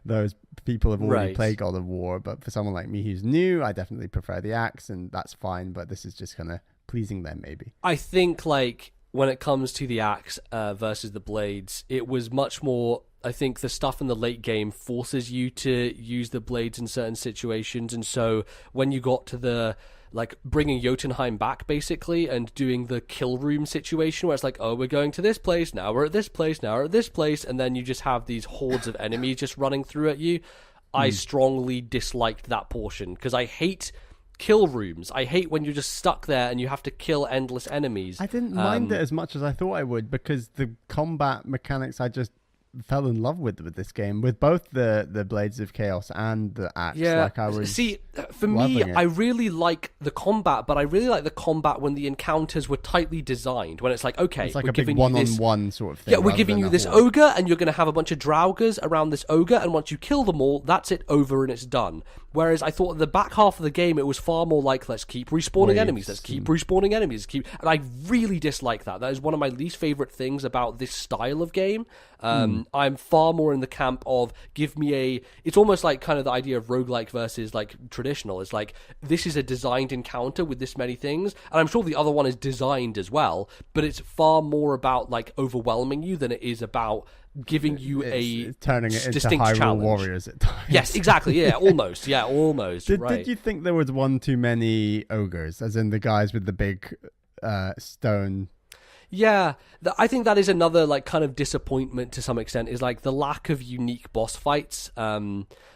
those people who've already played God of War, but for someone like me who's new, I definitely prefer the axe, and that's fine. But this is just kind of pleasing them, maybe. I think, like, when it comes to the axe versus the blades, it was much more. I think the stuff in the late game forces you to use the blades in certain situations, and so when you got to the, like, bringing Jotunheim back, basically, and doing the kill room situation, where it's like, oh, we're going to this place, now we're at this place, now we're at this place, and then you just have these hordes of enemies just running through at you, I strongly disliked that portion, because I hate kill rooms. I hate when you're just stuck there and you have to kill endless enemies. I didn't mind it as much as I thought I would, because the combat mechanics I just fell in love with this game, with both the Blades of Chaos and the axe. Like, I was for me, I really like the combat, but I really like the combat when the encounters were tightly designed, when it's like, okay, it's like a big one-on-one sort of thing. Yeah, we're giving you this ogre, and you're going to have a bunch of draugrs around this ogre, and once you kill them all, that's it, over, and it's done. Whereas I thought the back half of the game, it was far more like, let's keep respawning enemies, and I really dislike that. That is one of my least favorite things about this style of game. I'm far more in the camp of, give me it's almost like kind of the idea of roguelike versus like traditional. It's like, this is a designed encounter with this many things, and I'm sure the other one is designed as well, but it's far more about like overwhelming you than it is about giving you turning it distinct into Hyrule challenge. Warriors at times. Yes, exactly. Yeah, almost. Did you think there was one too many ogres, as in the guys with the big stone? Yeah, I think that is another like kind of disappointment to some extent, is like the lack of unique boss fights.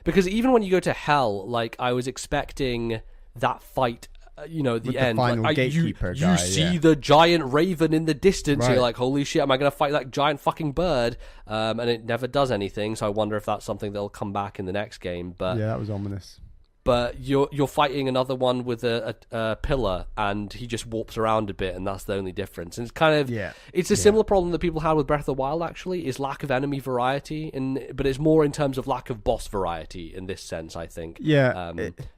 Because even when you go to Hell, like, I was expecting that fight, at the end, final gatekeeper guy, you see the giant raven in the distance, and you're like, holy shit, am I going to fight that giant fucking bird? And it never does anything, so I wonder if that's something that'll come back in the next game. But yeah, that was ominous. But you're fighting another one with a pillar, and he just warps around a bit, and that's the only difference. And it's kind of it's a similar problem that people had with Breath of the Wild, actually, is lack of enemy variety, but it's more in terms of lack of boss variety in this sense, I think.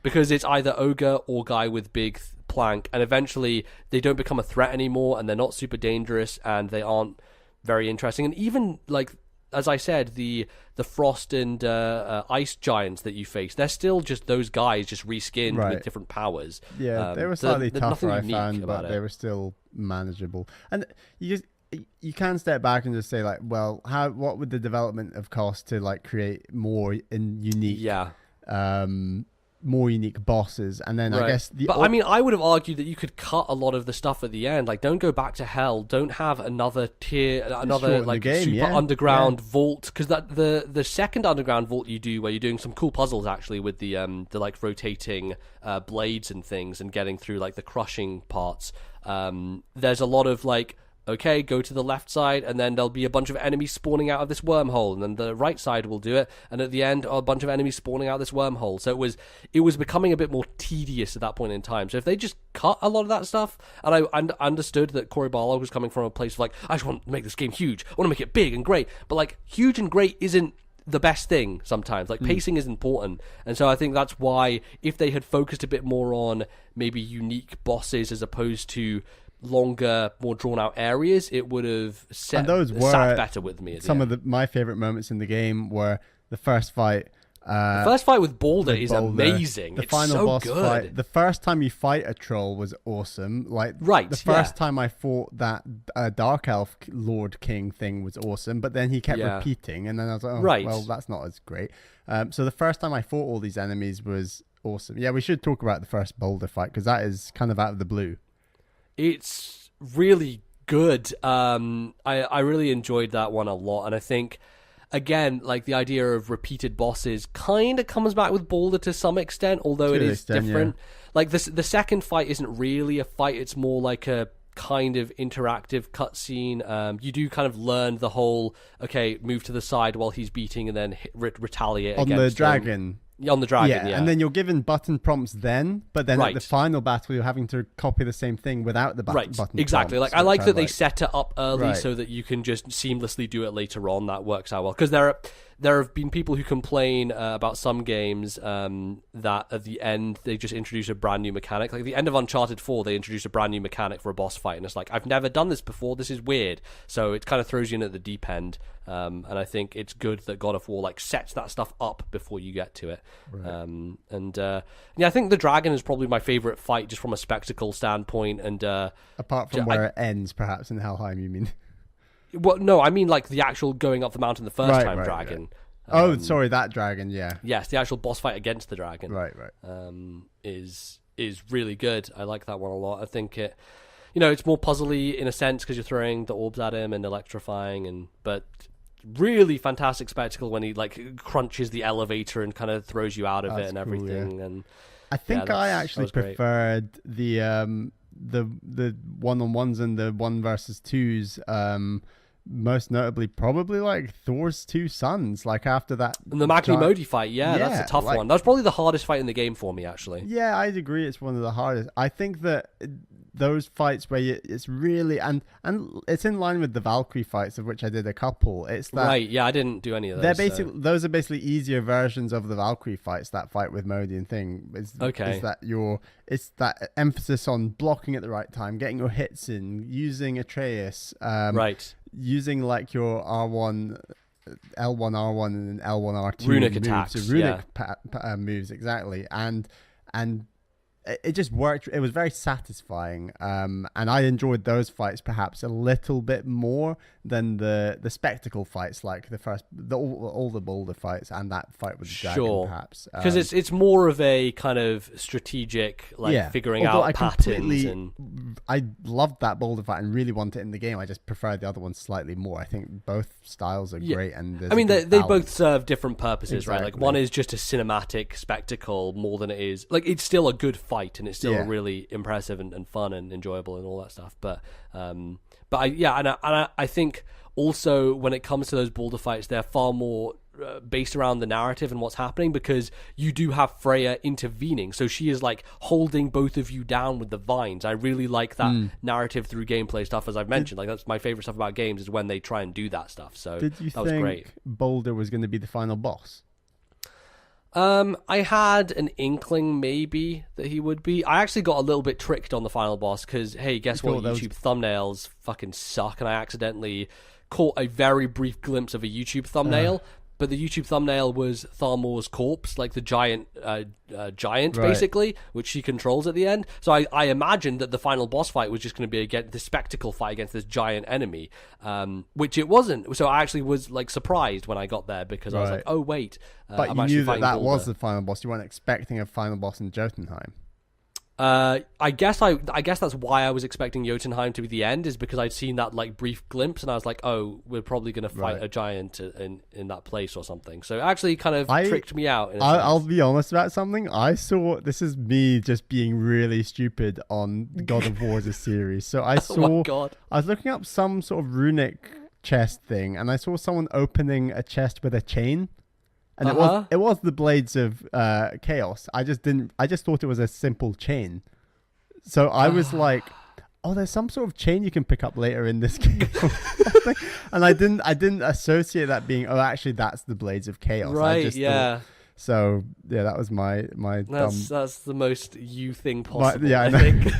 Because it's either ogre or guy with big plank, and eventually they don't become a threat anymore, and they're not super dangerous, and they aren't very interesting. And even like, as I said, the frost and ice giants that you face, they're still just those guys just reskinned with different powers. Yeah, they were slightly tougher, I found, but they were still manageable. And you can step back and just say, like, well, what would the development have cost to like create more more unique bosses? And then I guess I mean, I would have argued that you could cut a lot of the stuff at the end. Like, don't go back to Hell, don't have another tier, another like super underground vault, because that the second underground vault you do, where you're doing some cool puzzles actually with the like rotating blades and things, and getting through like the crushing parts, there's a lot of like okay, go to the left side, and then there'll be a bunch of enemies spawning out of this wormhole, and then the right side will do it, and at the end, a bunch of enemies spawning out of this wormhole. So it was becoming a bit more tedious at that point in time. So if they just cut a lot of that stuff, and I understood that Cory Barlog was coming from a place of like, I just want to make this game huge, I want to make it big and great, but like, huge and great isn't the best thing sometimes. Like, pacing is important, and so I think that's why if they had focused a bit more on maybe unique bosses as opposed to longer, more drawn out areas, it would have sat better with me. Some of my favorite moments in the game were the first fight. The first fight with Boulder is amazing. The final boss fight. The first time you fight a troll was awesome. Like, the first time I fought that Dark Elf Lord King thing was awesome, but then he kept repeating, and then I was like, well, that's not as great. So the first time I fought all these enemies was awesome. Yeah, we should talk about the first Boulder fight, because that is kind of out of the blue. It's really good. I really enjoyed that one a lot, and I think, again, like, the idea of repeated bosses kind of comes back with Boulder to some extent, although it is different. Yeah. Like, the second fight isn't really a fight, it's more like a kind of interactive cutscene. You do kind of learn the whole, okay, move to the side while he's beating and then retaliate on against the dragon. On the dragon, yeah. And then you're given button prompts then, but then at the final battle, you're having to copy the same thing without the button exactly. prompts. Like, I like that they set it up early so that you can just seamlessly do it later on. That works out well. Because there have been people who complain about some games that at the end, they just introduce a brand new mechanic. Like, at the end of Uncharted 4, they introduced a brand new mechanic for a boss fight, and it's like, I've never done this before, this is weird. So it kind of throws you in at the deep end. And I think it's good that God of War like sets that stuff up before you get to it. Right. I think the dragon is probably my favorite fight, just from a spectacle standpoint. And apart from where it ends, perhaps in Helheim, you mean? Well, no, I mean like the actual going up the mountain the first time dragon. Right. Sorry, that dragon. Yeah. Yes, the actual boss fight against the dragon. Right. Is really good. I like that one a lot. I think it. It's more puzzly in a sense because you're throwing the orbs at him and electrifying, but really fantastic spectacle when he like crunches the elevator and kind of throws you out of it and everything. Cool, yeah. And I think I actually preferred the one-on-ones and the 1 versus 2s. Most notably, probably like Thor's 2 sons. Like after that, and the Magni Modi fight, that's a tough one. That was probably the hardest fight in the game for me, actually. Yeah, I'd agree. It's one of the hardest. I think that those fights where it's really and it's in line with the Valkyrie fights, of which I did a couple. It's that I didn't do any of those. They're basically those are basically easier versions of the Valkyrie fights. That fight with Modi and thing is it's that emphasis on blocking at the right time, getting your hits in, using Atreus, using like your R1. L1 R1 and L1 R2 runic moves, attacks, moves exactly, and it just worked. It was very satisfying, and I enjoyed those fights perhaps a little bit more than the spectacle fights, like all the Boulder fights and that fight with the dragon, perhaps. Because it's more of a kind of strategic, figuring out patterns. I loved that Boulder fight and really want it in the game. I just prefer the other one slightly more. I think both styles are great, and I mean they both serve different purposes, right? Like one is just a cinematic spectacle more than it is like it's still a good fight and it's still really impressive and fun and enjoyable and all that stuff. But I think also when it comes to those Boulder fights, they're far more based around the narrative and what's happening, because you do have Freya intervening, so she is like holding both of you down with the vines. I really like that narrative through gameplay stuff, as I've mentioned. Like that's my favorite stuff about games, is when they try and do that stuff. So did you think was great. Boulder was going to be the final boss? I had an inkling maybe that he would be. I actually got a little bit tricked on the final boss because, hey, guess what? YouTube thumbnails fucking suck, and I accidentally caught a very brief glimpse of a YouTube thumbnail. But the YouTube thumbnail was Thalmor's corpse, like the giant, basically, which she controls at the end. So I imagined that the final boss fight was just going to be the spectacle fight against this giant enemy, which it wasn't. So I actually was like surprised when I got there, because I was like, oh wait. But you knew that was the final boss. You weren't expecting a final boss in Jotunheim. I guess that's why I was expecting Jotunheim to be the end, is because I'd seen that like brief glimpse and I was like, oh, we're probably going to fight a giant in that place or something. So it actually kind of tricked me out. I'll be honest about something. I saw, this is me just being really stupid on God of War as a series. So I saw, oh my God. I was looking up some sort of runic chest thing, and I saw someone opening a chest with a chain. And it was the Blades of Chaos. I just thought it was a simple chain. So I was like, oh, there's some sort of chain you can pick up later in this game. And I didn't associate that being, oh, actually that's the Blades of Chaos. Right, I just yeah. So yeah, that was my that's the most you thing possible. Yeah, I think.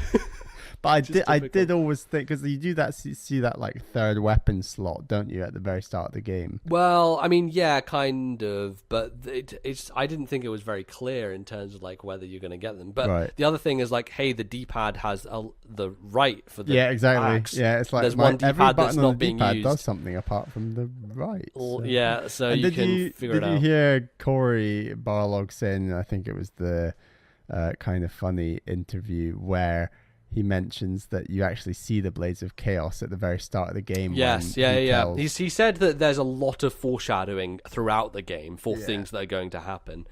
But I did always think, because you do that, see that like third weapon slot, don't you, at the very start of the game? Well, I mean, yeah, kind of, but it's I didn't think it was very clear in terms of like whether you're going to get them. But the other thing is like, hey, the D-pad has the right for the axe. Yeah, it's like there's one D-pad that's not being used. Does something apart from the right. So. Yeah, so you can figure it out. Did you hear Corey Barlog saying, I think it was the kind of funny interview where he mentions that you actually see the Blades of Chaos at the very start of the game. Yes, yeah. He said that there's a lot of foreshadowing throughout the game for things that are going to happen.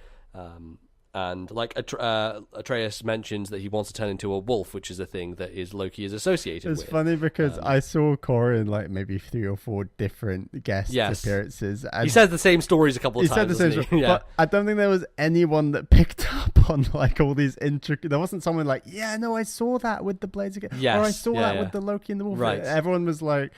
And like Atreus mentions that he wants to turn into a wolf, which is a thing that Loki is associated with. It's funny because I saw Corey in like maybe 3 or 4 different guest appearances. And he said the same stories a couple of times. He said the same, but I don't think there was anyone that picked up on like all these intricate. There wasn't someone like, yeah, no, I saw that with the Blades again, or I saw that with the Loki and the wolf. Right. Everyone was like,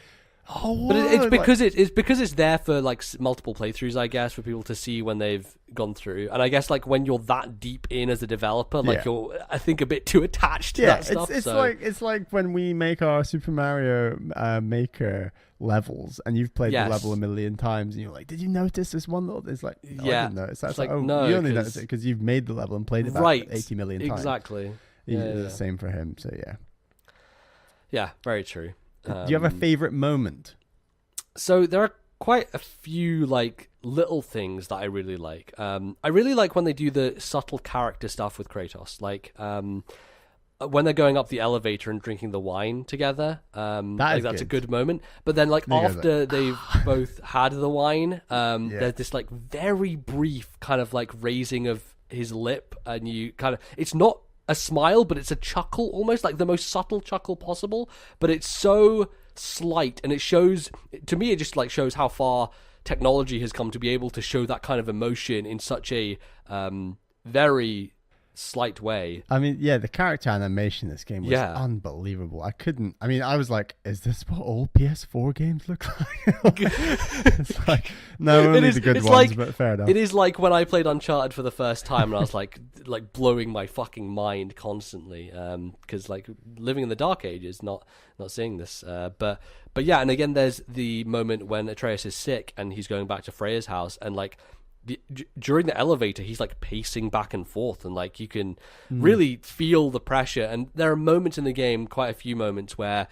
oh, but it's because it's because it's there for like multiple playthroughs, I guess, for people to see when they've gone through. And I guess like when you're that deep in as a developer, like you're, I think, a bit too attached to that stuff. It's like when we make our Super Mario Maker levels, and you've played the level a million times, and you're like, did you notice this one little? It's like, no, I didn't notice. That's like, oh, no, you only noticed it because you've made the level and played it back 80 million times. Exactly. The same for him. So yeah, very true. Do you have a favorite moment? So there are quite a few like little things that I really like. I really like when they do the subtle character stuff with Kratos, like when they're going up the elevator and drinking the wine together. That's a good moment. But then like after they've both had the wine, there's this like very brief kind of like raising of his lip, and you kind of, it's not a smile, but it's a chuckle, almost like the most subtle chuckle possible, but it's so slight, and it shows, to me, it just like shows how far technology has come to be able to show that kind of emotion in such a very slight way. I mean, the character animation in this game was unbelievable. I was like, is this what all PS4 games look like? It's like, no, only the good ones, like, but fair enough. It is like when I played Uncharted for the first time, and I was like blowing my fucking mind constantly, because like living in the dark ages, not seeing this, but yeah. And again, there's the moment when Atreus is sick and he's going back to Freya's house, and like during the elevator he's like pacing back and forth, and like you can really feel the pressure. And there are moments in the game, quite a few moments, where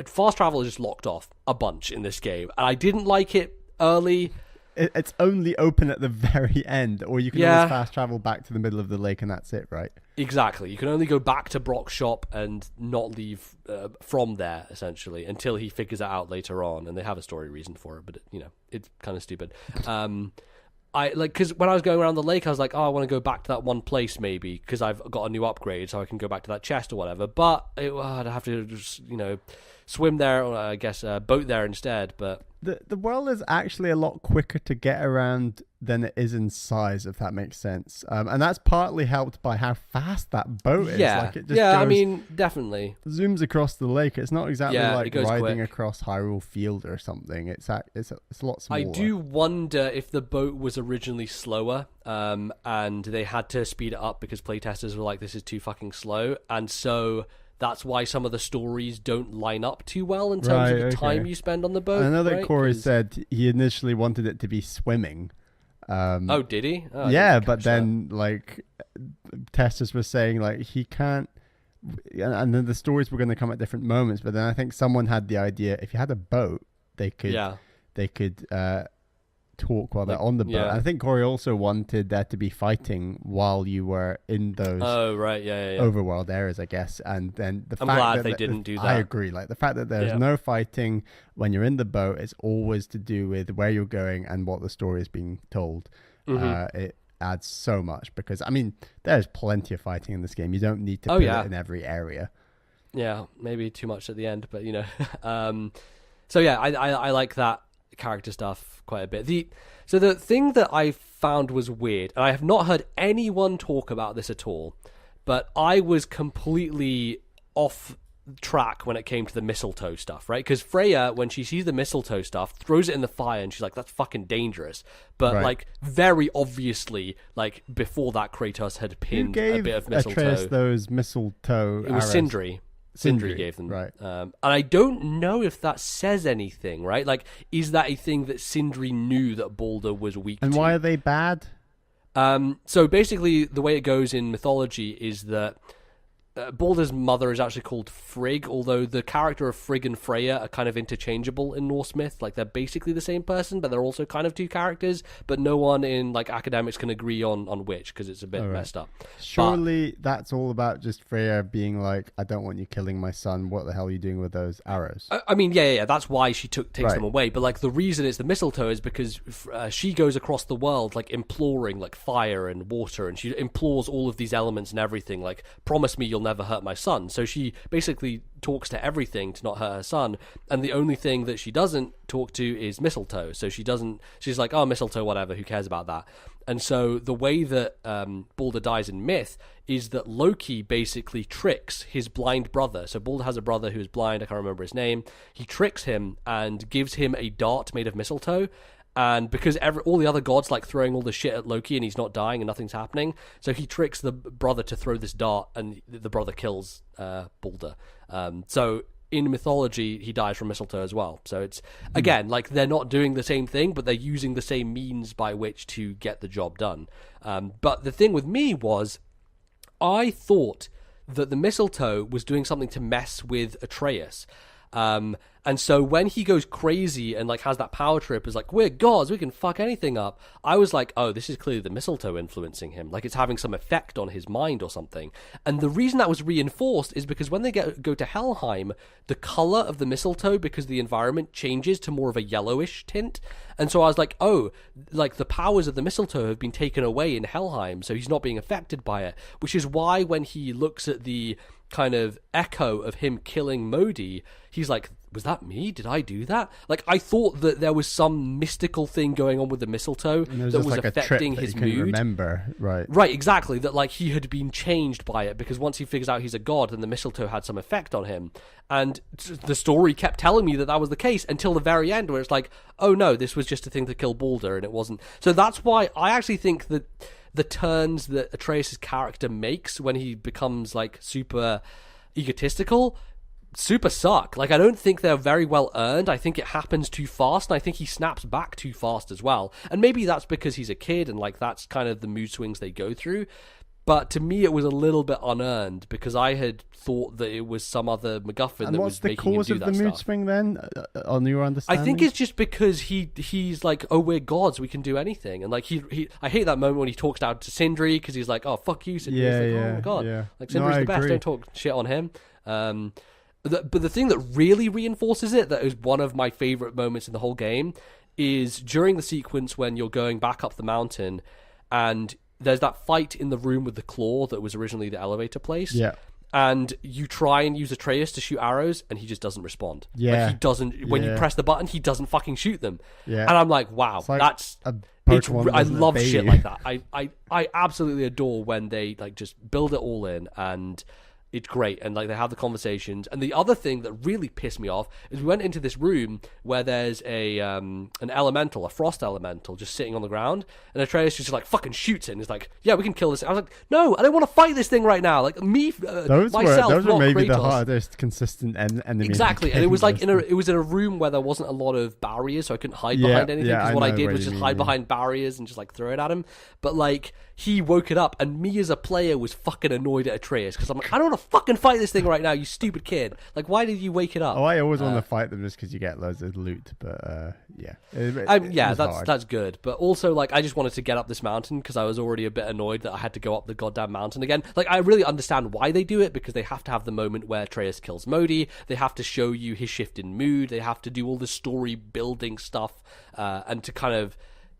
fast travel is just locked off a bunch in this game, and I didn't like it early. It's only open at the very end, or you can always fast travel back to the middle of the lake, and that's it, right? Exactly. You can only go back to Brock's shop and not leave from there, essentially, until he figures it out later on, and they have a story reason for it, but it's kind of stupid. Because when I was going around the lake, I was like, oh, I want to go back to that one place maybe, because I've got a new upgrade, so I can go back to that chest or whatever. But I'd have to just, swim there, or I guess boat there instead. But the world is actually a lot quicker to get around than it is in size, if that makes sense. And that's partly helped by how fast that boat is. Yeah, like it just goes, I mean, definitely zooms across the lake. It's not exactly like riding quick across Hyrule Field or something. It's a lot smaller. I do wonder if the boat was originally slower, and they had to speed it up because playtesters were like, this is too fucking slow, and so that's why some of the stories don't line up too well in terms of the time you spend on the boat. I know that Corey said he initially wanted it to be swimming. Did he? Oh, yeah, but then like testers were saying like he can't, and then the stories were going to come at different moments. But then I think someone had the idea, if you had a boat, they could talk while they're on the boat. Yeah. I think Corey also wanted there to be fighting while you were in those overworld areas, I guess. And then I'm glad they didn't do that. I agree. Like the fact that there's no fighting when you're in the boat, it's always to do with where you're going and what the story is being told. It adds so much because, I mean, there's plenty of fighting in this game. You don't need to put it in every area. Yeah, maybe too much at the end, but you know. So yeah, I like that character stuff quite a bit. So the thing that I found was weird, and I have not heard anyone talk about this at all, but I was completely off track when it came to the mistletoe stuff, right? Because Freya, when she sees the mistletoe stuff, throws it in the fire and she's like, that's fucking dangerous. But like very obviously, like before that, Kratos had pinned a bit of mistletoe. Atreus those mistletoe It was Sindri. Sindri gave them. Right. And I don't know if that says anything, right? Like, is that a thing that Sindri knew that Baldur was weak to? And why are they bad? So basically, the way it goes in mythology is that Baldur's mother is actually called Frigg, although the character of Frigg and Freya are kind of interchangeable in Norse myth. Like, they're basically the same person, but they're also kind of two characters, but no one in, like, academics can agree on which, because it's a bit messed up. Surely that's all about just Freya being like, I don't want you killing my son. What the hell are you doing with those arrows? I mean, yeah, that's why she takes them away. But, like, the reason it's the mistletoe is because she goes across the world, like, imploring, like, fire and water, and she implores all of these elements and everything, like, promise me you'll never hurt my son. So she basically talks to everything to not hurt her son, and the only thing that she doesn't talk to is mistletoe. So she's like, oh, mistletoe, whatever, who cares about that? And so the way that Baldur dies in myth is that Loki basically tricks his blind brother. So Baldur has a brother who is blind, I can't remember his name. He tricks him and gives him a dart made of mistletoe. And because all the other gods like throwing all the shit at Loki and he's not dying and nothing's happening, so he tricks the brother to throw this dart and the brother kills Baldur. So in mythology, he dies from mistletoe as well. So it's, again, like they're not doing the same thing, but they're using the same means by which to get the job done. But the thing with me was, I thought that the mistletoe was doing something to mess with Atreus. And so when he goes crazy and like has that power trip, is like, we're gods, we can fuck anything up. I was like, oh, this is clearly the mistletoe influencing him. Like it's having some effect on his mind or something. And the reason that was reinforced is because when they go to Helheim, the color of the mistletoe, because the environment changes to more of a yellowish tint. And so I was like, oh, like the powers of the mistletoe have been taken away in Helheim, so he's not being affected by it. Which is why when he looks at the kind of echo of him killing Modi, he's like, was that me? Did I do that? Like, I thought that there was some mystical thing going on with the mistletoe that was like affecting his mood. Remember, right? Right, exactly. That like he had been changed by it because once he figures out he's a god, then the mistletoe had some effect on him. And the story kept telling me that that was the case until the very end, where it's like, oh no, this was just a thing to kill Baldur, and it wasn't. So that's why I actually think that the turns that Atreus' character makes when he becomes like super egotistical super suck. Like, I don't think they're very well earned. I think it happens too fast, and I think he snaps back too fast as well. And maybe that's because he's a kid, and like that's kind of the mood swings they go through. But to me, it was a little bit unearned because I had thought that it was some other MacGuffin that was making him do that stuff. And what's the cause of the mood swing then, on your understanding? I think it's just because he's like, oh, we're gods, we can do anything. And like I hate that moment when he talks down to Sindri because he's like, oh, fuck you, Sindri. He's like, oh my god, like Sindri's the best. Don't talk shit on him. But the thing that really reinforces it, that is one of my favorite moments in the whole game, is during the sequence when you're going back up the mountain and there's that fight in the room with the claw that was originally the elevator place. Yeah. And you try and use Atreus to shoot arrows, and he just doesn't respond. Yeah. Like, he doesn't, when you press the button, he doesn't fucking shoot them. Yeah. And I'm like, wow, like that's... I love shit like that. I absolutely adore when they like just build it all in, and it's great. And like they have the conversations. And the other thing that really pissed me off is we went into this room where there's an elemental, a frost elemental, just sitting on the ground, and Atreus just like fucking shoots it and is like, yeah, we can kill this. I was like, no, I don't want to fight this thing right now. Like me, those were maybe Kratos. The hardest consistent enemy. Exactly. And it was like it was in a room where there wasn't a lot of barriers, so I couldn't hide behind anything, because what I did was just hide behind barriers and just like throw it at him. But like he woke it up, and me as a player was fucking annoyed at Atreus because I'm like, I don't want to fucking fight this thing right now, you stupid kid. Like, why did you wake it up? Oh, I always want to fight them just because you get loads of loot. But yeah, that's good. But also, like, I just wanted to get up this mountain because I was already a bit annoyed that I had to go up the goddamn mountain again. Like, I really understand why they do it, because they have to have the moment where Atreus kills Modi. They have to show you his shift in mood. They have to do all the story building stuff, and to kind of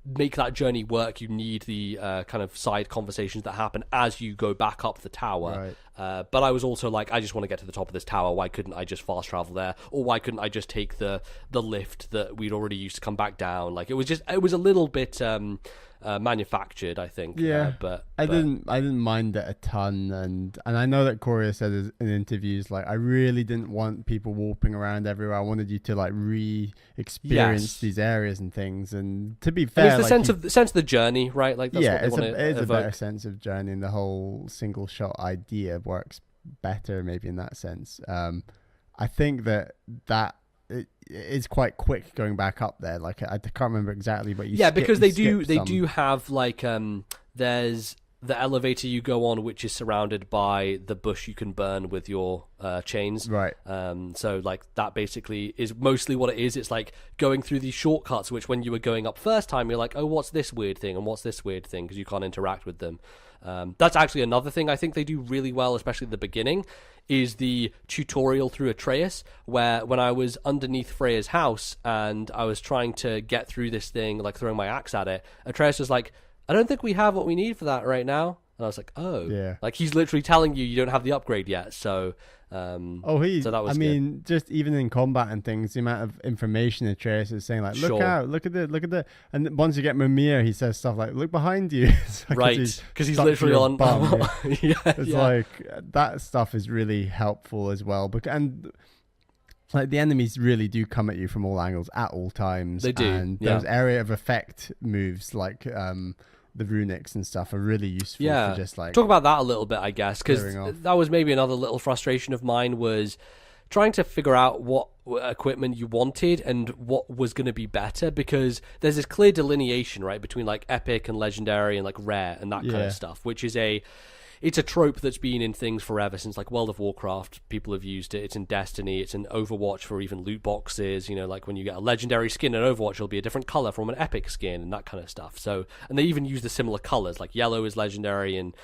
make that journey work, you need the kind of side conversations that happen as you go back up the tower. Right. But I was also like, I just want to get to the top of this tower. Why couldn't I just fast travel there? Or why couldn't I just take the lift that we'd already used to come back down? Like, it was a little bit manufactured, I think. Yeah, but I didn't mind it a ton, and I know that Corey said in interviews, like, I really didn't want people warping around everywhere. I wanted you to like re-experience these areas and things. And to be fair, and it's the sense of the journey, right? Like, that's what they want to it's evoke. A better sense of journey, and the whole single shot idea works better, maybe in that sense. I think that it's quite quick going back up there. Like, I can't remember exactly, but because they do have like there's the elevator you go on, which is surrounded by the bush you can burn with your chains. Right. So like that basically is mostly what it is. It's like going through these shortcuts, which when you were going up first time, you're like, oh, what's this weird thing and what's this weird thing, because you can't interact with them. That's actually another thing I think they do really well, especially at the beginning, is the tutorial through Atreus, where when I was underneath Freya's house and I was trying to get through this thing, like throwing my axe at it, Atreus was like, I don't think we have what we need for that right now. And I was like, oh. Yeah. Like, he's literally telling you don't have the upgrade yet, so... so that was good. Just even in combat and things, the amount of information Atreus is saying, like, look out, look at the, and once you get Mimir, he says stuff like, look behind you. Like, right, because he's literally on bum. Like, that stuff is really helpful as well. And like, the enemies really do come at you from all angles at all times. They do, and those area of effect moves, like the runics and stuff, are really useful. For just like, talk about that a little bit, I guess, because that was maybe another little frustration of mine, was trying to figure out what equipment you wanted and what was going to be better, because there's this clear delineation, right, between like epic and legendary and like rare and that kind of stuff, which is it's a trope that's been in things forever, since like World of Warcraft. People have used it. It's in Destiny. It's in Overwatch for even loot boxes. You know, like when you get a legendary skin in Overwatch, it'll be a different color from an epic skin and that kind of stuff. So, and they even use the similar colors, like yellow is legendary and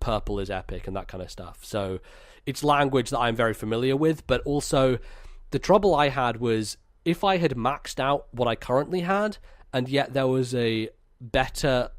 purple is epic and that kind of stuff. So it's language that I'm very familiar with, but also the trouble I had was, if I had maxed out what I currently had, and yet there was a better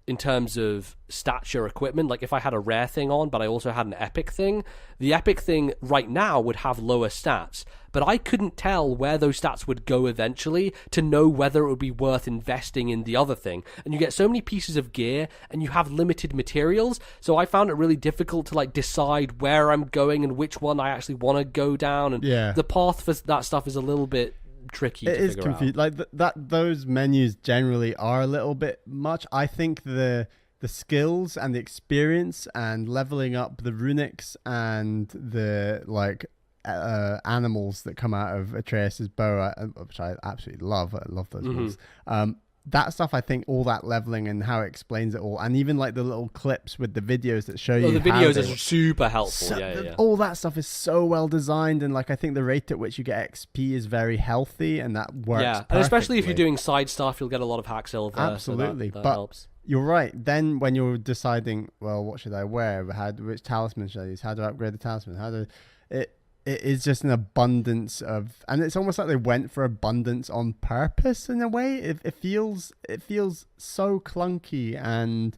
in terms of stature equipment, like if I had a rare thing on but I also had an epic thing, the epic thing right now would have lower stats, but I couldn't tell where those stats would go eventually to know whether it would be worth investing in the other thing. And you get so many pieces of gear and you have limited materials, so I found it really difficult to like decide where I'm going and which one I actually want to go down, and the path for that stuff is a little bit tricky to figure out. Like those menus generally are a little bit much. I think the skills and the experience and leveling up the runics and the like animals that come out of Atreus's bow, which I absolutely love. I love those ones. That stuff, I think, all that leveling and how it explains it all, and even like the little clips with the videos that show you. The videos are super helpful. All that stuff is so well designed, and like I think the rate at which you get XP is very healthy, and that works. Yeah, and especially if you're doing side stuff, you'll get a lot of hack silver. Absolutely, so that but helps. You're right. Then when you're deciding, well, what should I wear? Which talisman should I use? How do I upgrade the talisman? It is just an abundance of, and it's almost like they went for abundance on purpose in a way. It feels so clunky, and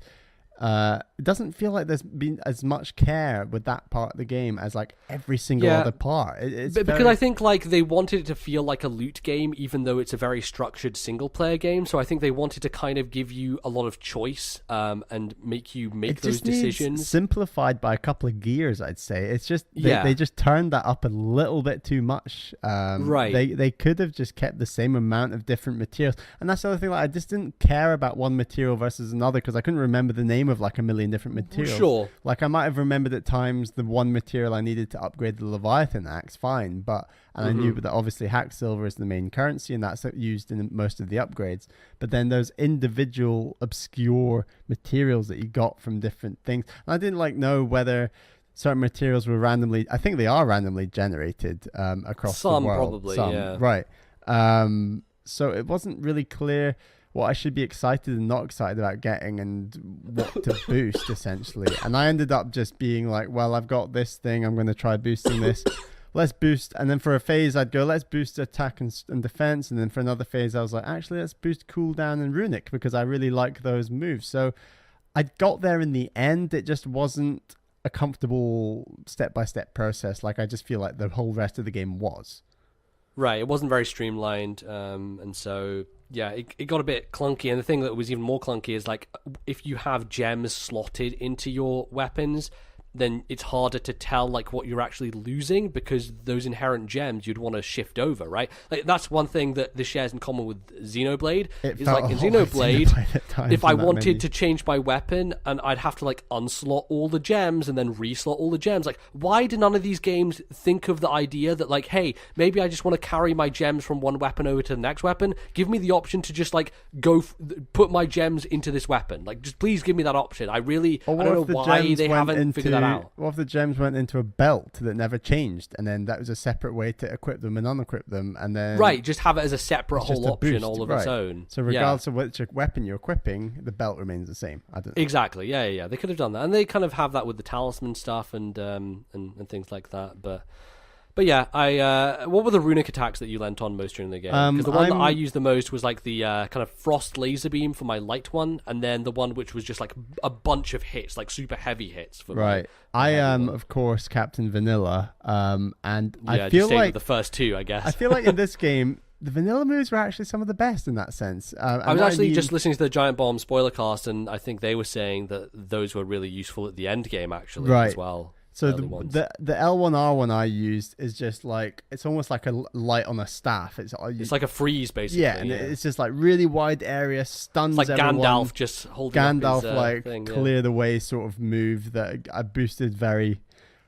it doesn't feel like there's been as much care with that part of the game as like every single other part. Because I think like they wanted it to feel like a loot game, even though it's a very structured single player game. So I think they wanted to kind of give you a lot of choice and make you make those decisions. Simplified by a couple of gears, I'd say. It's just they just turned that up a little bit too much. Right. They could have just kept the same amount of different materials, and that's the other thing. Like, I just didn't care about one material versus another because I couldn't remember the name of like a million different materials. Sure. Like I might have remembered at times the one material I needed to upgrade the Leviathan axe, fine, but I knew that obviously hack silver is the main currency and that's used in most of the upgrades. But then those individual obscure materials that you got from different things, and I didn't like know whether certain materials were randomly, I think they are randomly generated across the world. Probably, yeah. Right. So it wasn't really clear what I should be excited and not excited about getting and what to boost, essentially. And I ended up just being like, well, I've got this thing, I'm going to try boosting this. Let's boost. And then for a phase, I'd go, let's boost attack and defense. And then for another phase, I was like, actually, let's boost cooldown and runic because I really like those moves. So I got there in the end. It just wasn't a comfortable step-by-step process like I just feel like the whole rest of the game was. Right, it wasn't very streamlined, and so yeah, it got a bit clunky. And the thing that was even more clunky is like if you have gems slotted into your weapons, then it's harder to tell like what you're actually losing because those inherent gems you'd want to shift over, right? Like that's one thing that this shares in common with Xenoblade. Is like in Xenoblade, if I wanted to change my weapon and I'd have to like unslot all the gems and then reslot all the gems. Like, why do none of these games think of the idea that like, hey, maybe I just want to carry my gems from one weapon over to the next weapon? Give me the option to just like put my gems into this weapon. Like, just please give me that option. I don't know why they haven't figured that out. What if the gems went into a belt that never changed, and then that was a separate way to equip them and unequip them, and then just have it as a separate whole option all of its own. So regardless of which weapon you're equipping, the belt remains the same. I don't know. Exactly. Yeah. They could have done that, and they kind of have that with the talisman stuff and things like that. But yeah, what were the runic attacks that you lent on most during the game? Because the one that I used the most was like the kind of frost laser beam for my light one, and then the one which was just like a bunch of hits, like super heavy hits. For right. I am, of course, Captain Vanilla, and I feel like the first two, I guess. I feel like in this game, the vanilla moves were actually some of the best in that sense. I was actually just listening to the Giant Bomb Spoilercast, and I think they were saying that those were really useful at the end game, actually, as well. So the L1R1 I used is just like, it's almost like a light on a staff. It's like a freeze, basically. Yeah, and it's just like really wide area, stuns it's like everyone. Gandalf just holding up his, thing, clear the way sort of move that I boosted very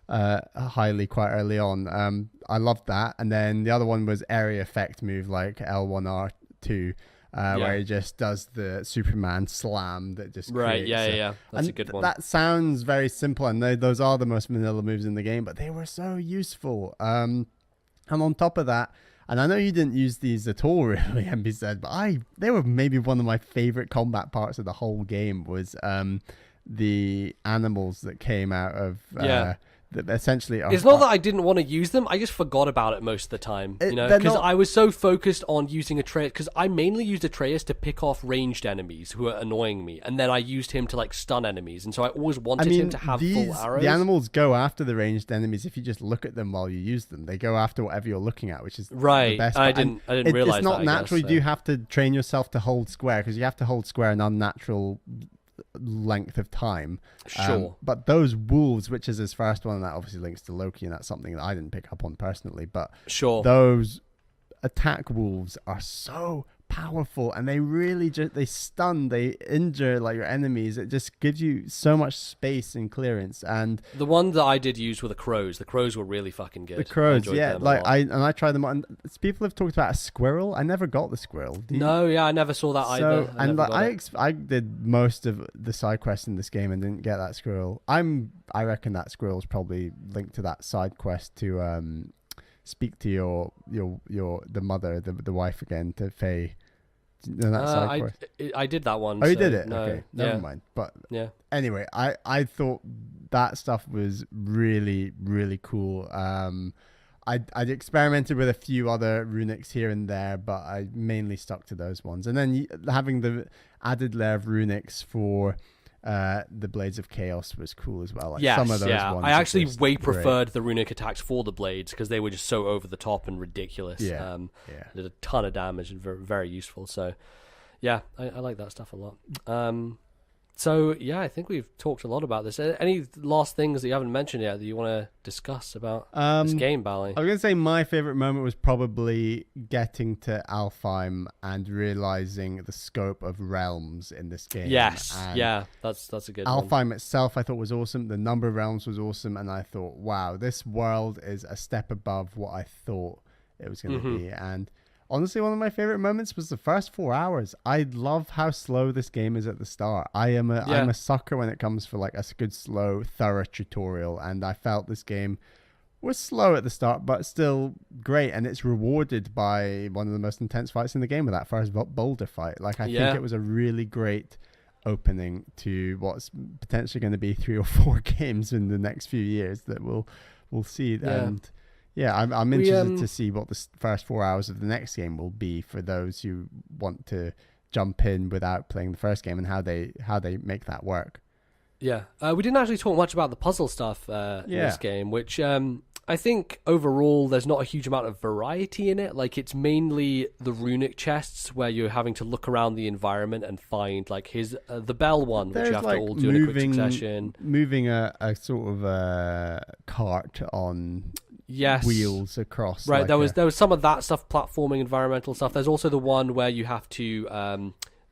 highly quite early on. I loved that. And then the other one was area effect move like L1R2. Where he just does the Superman slam that just creates that's a good one. That sounds very simple, and those are the most vanilla moves in the game, but they were so useful. And on top of that, and I know you didn't use these at all, really, MB said, but they were maybe one of my favorite combat parts of the whole game was the animals that came out of that essentially it's not that I didn't want to use them, I just forgot about it most of the time, because I was so focused on using Atreus, because I mainly used Atreus to pick off ranged enemies who are annoying me, and then I used him to like stun enemies, and so I always wanted him to have full arrows. The animals go after the ranged enemies if you just look at them while you use them. They go after whatever you're looking at, which is the best. I didn't realize it's not that, natural. So. You do have to train yourself to hold square, because you have to hold square an unnatural length of time. Sure. But those wolves, which is his first one, and that obviously links to Loki, and that's something that I didn't pick up on personally, but those attack wolves are so powerful, and they really they stun, they injure like your enemies. It just gives you so much space and clearance. And the one that I did use were the crows. The crows were really fucking good. The crows, I tried them on. People have talked about a squirrel. I never got the squirrel. I never saw that either. I did most of the side quests in this game and didn't get that squirrel. I reckon that squirrel's probably linked to that side quest to speak to the mother, the wife again, to Faye. I did that one. Oh, you did it? No, okay, never mind. But anyway, I thought that stuff was really, really cool. I'd experimented with a few other runics here and there, but I mainly stuck to those ones. And then having the added layer of runics for the Blades of Chaos was cool as well. Some of those ones I actually preferred the runic attacks for the blades because they were just so over the top and ridiculous. Did a ton of damage and very, very useful. So I like that stuff a lot. So I think we've talked a lot about this. Any last things that you haven't mentioned yet that you want to discuss about this game, Bally? I was going to say my favorite moment was probably getting to Alfheim and realizing the scope of realms in this game. Yes, that's a good one. Alfheim itself I thought was awesome. The number of realms was awesome, and I thought, wow, this world is a step above what I thought it was going to be. And honestly, one of my favorite moments was the first 4 hours. I love how slow this game is at the start. I'm a sucker when it comes for like a good, slow, thorough tutorial, and I felt this game was slow at the start, but still great, and it's rewarded by one of the most intense fights in the game with that first boulder fight. Like, I think it was a really great opening to what's potentially going to be 3 or 4 games in the next few years that we'll see. And I'm interested to see what the first 4 hours of the next game will be for those who want to jump in without playing the first game, and how they make that work. Yeah, we didn't actually talk much about the puzzle stuff in this game, which I think overall there's not a huge amount of variety in it. Like, it's mainly the runic chests where you're having to look around the environment and find like the bell one, which you have to all do in a quick succession. Moving a sort of a cart on wheels across. Right, like there was some of that stuff, platforming, environmental stuff. There's also the one where you have to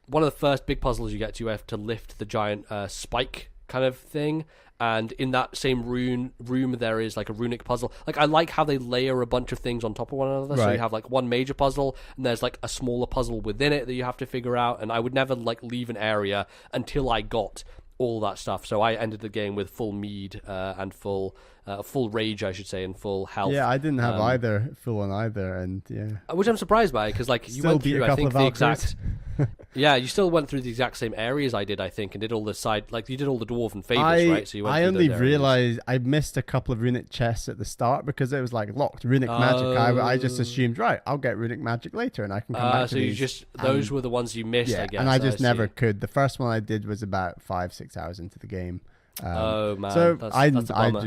one of the first big puzzles you get to, you have to lift the giant spike kind of thing. And in that same room, there is like a runic puzzle. Like, I like how they layer a bunch of things on top of one another. Right. So you have like one major puzzle, and there's like a smaller puzzle within it that you have to figure out. And I would never like leave an area until I got all that stuff. So I ended the game with full mead and full rage, I should say, and full health. Yeah, I didn't have either, full on either, and which I'm surprised by, because like you went through, I think, the exact. Yeah, you still went through the exact same areas I did, I think, and did all the side, like you did all the dwarven favors, right? So you went I through only those realized I missed a couple of runic chests at the start because it was like locked runic magic. I just assumed, right, I'll get runic magic later, and I can come back to so these. You just those were the ones you missed, I guess. And I just never could. The first one I did was about 5-6 hours into the game. Oh man! So that's I a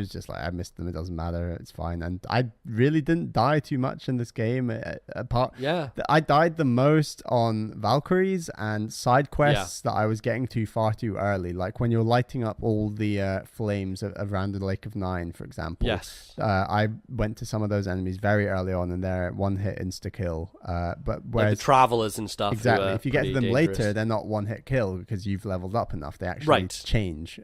just like I missed them. It doesn't matter. It's fine. And I really didn't die too much in this game. I died the most on Valkyries and side quests that I was getting to far too early. Like when you're lighting up all the flames around the Lake of Nine, for example. Yes. I went to some of those enemies very early on, and they're one hit insta kill. But whereas like the travelers and stuff. Exactly. If you get to them later, they're not one hit kill because you've leveled up enough. They actually change.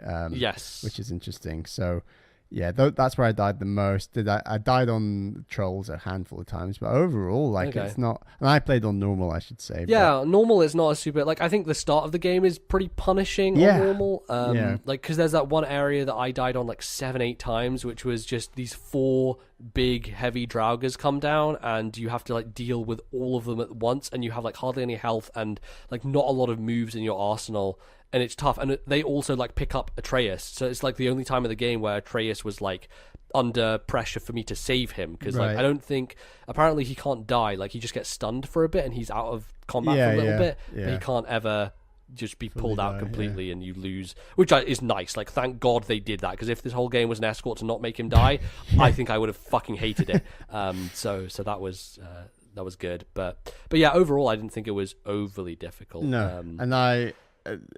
Which is interesting. So, yeah, that's where I died the most. I died on trolls a handful of times, but overall, it's not. And I played on normal, I should say. Yeah, normal is not a super. Like, I think the start of the game is pretty punishing on normal. Like, because there's that one area that I died on like 7-8 times, which was just these 4 big heavy draugrs come down, and you have to like deal with all of them at once, and you have like hardly any health and like not a lot of moves in your arsenal. And it's tough, and they also like pick up Atreus, so it's like the only time of the game where Atreus was like under pressure for me to save him, because like I don't think, apparently he can't die, like he just gets stunned for a bit and he's out of combat for a little bit, but he can't ever just be pulled out completely and you lose, which is nice. Like, thank God they did that, because if this whole game was an escort to not make him die, I think I would have fucking hated it. So that was good, but yeah, overall I didn't think it was overly difficult. No, and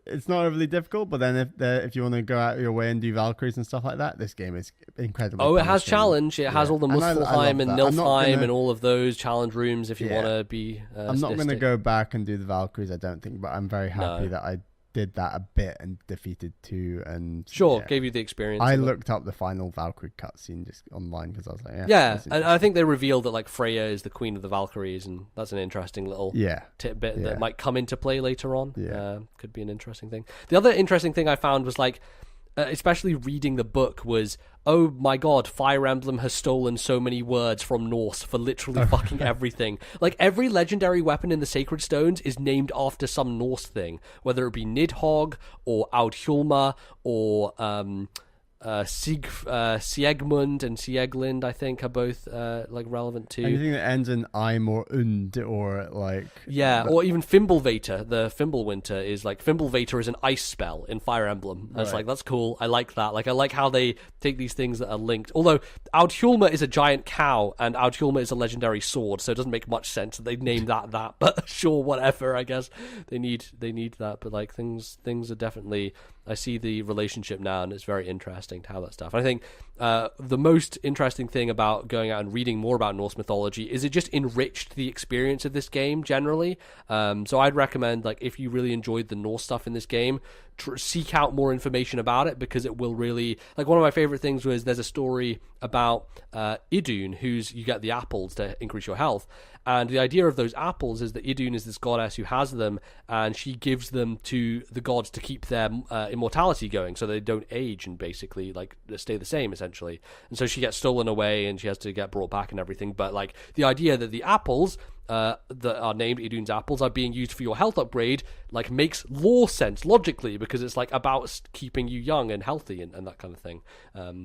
it's not overly difficult, but then if you want to go out of your way and do Valkyries and stuff like that, this game is incredibly it has challenge. It has all the Muspelheim and Nilfheim and all of those challenge rooms if you want to be I'm not going to go back and do the Valkyries, I don't think, but I'm very happy that I did that a bit and defeated 2 and gave you the experience. I looked up the final Valkyrie cutscene just online because I was like, and I think they revealed that like Freya is the queen of the Valkyries, and that's an interesting little tidbit that might come into play later on. Could be an interesting thing. The other interesting thing I found was like, especially reading the book, was, oh my god, Fire Emblem has stolen so many words from Norse for literally fucking everything. Like, every legendary weapon in the Sacred Stones is named after some Norse thing, whether it be Nidhogg or Audhjolma or Siegmund and Sieglind, I think, are both like relevant too. Anything that ends in "im" or "und" or like or even Fimbulvator. The Fimbulwinter is like, Fimbulvator is an ice spell in Fire Emblem. It's like, that's cool. I like that. Like, I like how they take these things that are linked. Although Audhjolma is a giant cow and Audhjolma is a legendary sword, so it doesn't make much sense that they named that. But sure, whatever. I guess they need that. But like, things are definitely. I see the relationship now, and it's very interesting to have that stuff. And I think the most interesting thing about going out and reading more about Norse mythology is it just enriched the experience of this game generally. So I'd recommend, like, if you really enjoyed the Norse stuff in this game, seek out more information about it, because it will really, like, one of my favorite things was there's a story about Idun, you get the apples to increase your health, And the idea of those apples is that Idun is this goddess who has them, and she gives them to the gods to keep their immortality going, so they don't age and basically like stay the same essentially. And so she gets stolen away, and she has to get brought back and everything. But like the idea that the apples that are named Idun's apples are being used for your health upgrade, like makes lore sense logically, because it's like about keeping you young and healthy and that kind of thing.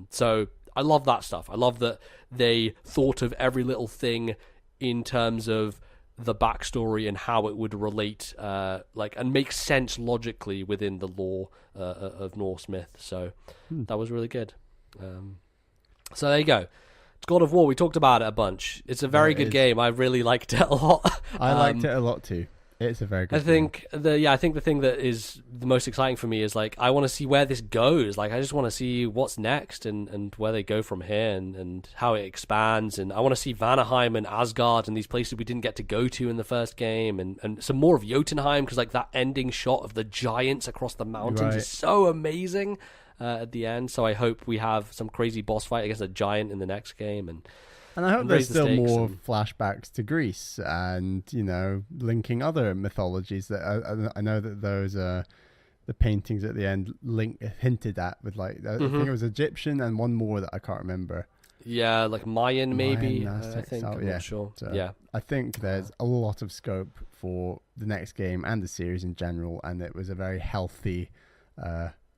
So I love that stuff. I love that they thought of every little thing in terms of the backstory and how it would relate, and make sense logically within the lore of Norse myth. So that was really good. So there you go. It's God of War. We talked about it a bunch. It's a very good game. I really liked it a lot. I liked it a lot too. It's a very good game. I think the thing that is the most exciting for me is like I want to see where this goes. Like I just want to see what's next and where they go from here and how it expands. And I want to see Vanaheim and Asgard and these places we didn't get to go to in the first game, and some more of Jotunheim, because like that ending shot of the giants across the mountains is so amazing at the end. So I hope we have some crazy boss fight against a giant in the next game, and I hope there's still more flashbacks to Greece and, linking other mythologies that I know that those the paintings at the end hinted at with I think it was Egyptian and one more that I can't remember. Yeah, like Mayan maybe. I think. I'm not sure. So yeah. I think there's a lot of scope for the next game and the series in general, and it was a very healthy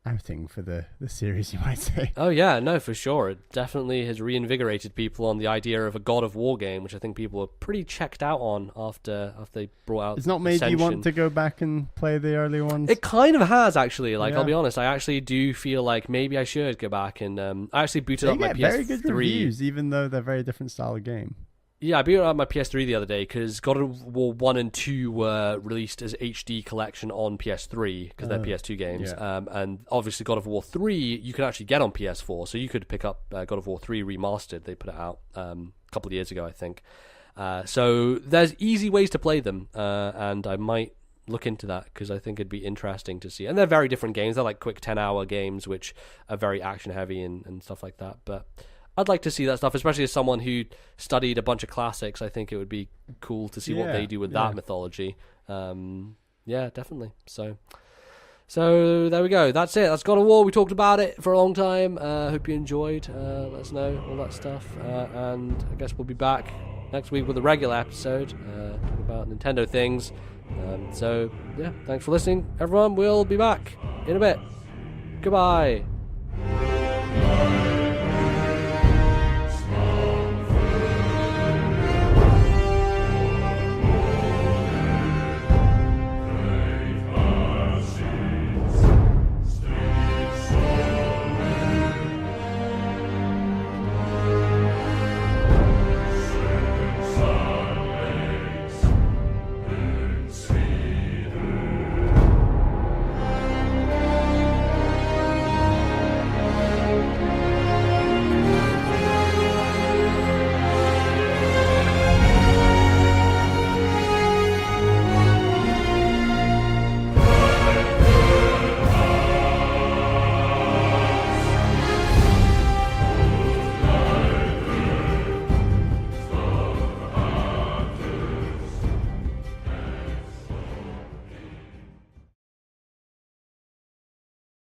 outing for the series, you might say. Oh yeah, no, for sure. It definitely has reinvigorated people on the idea of a God of War game, which I think people were pretty checked out on after they brought out. It's not made Ascension. You want to go back and play the early ones? It kind of has, actually. I'll be honest, I actually do feel like maybe I should go back and I actually booted up my PS3. Very good reviews, even though they're very different style of game. Yeah, I booted up my PS3 the other day because God of War 1 and 2 were released as HD collection on PS3 because they're PS2 games. Yeah. And obviously God of War 3 you can actually get on PS4, so you could pick up God of War 3 Remastered. They put it out a couple of years ago, I think. So there's easy ways to play them, and I might look into that because I think it'd be interesting to see. And they're very different games. They're like quick 10-hour games, which are very action-heavy and stuff like that. But I'd like to see that stuff, especially as someone who studied a bunch of classics. I think it would be cool to see what they do with that mythology. Yeah, definitely. So there we go. That's it. That's God of War. We talked about it for a long time. Hope you enjoyed. Let us know all that stuff. And I guess we'll be back next week with a regular episode talking about Nintendo things. So yeah, thanks for listening, everyone. We'll be back in a bit. Goodbye.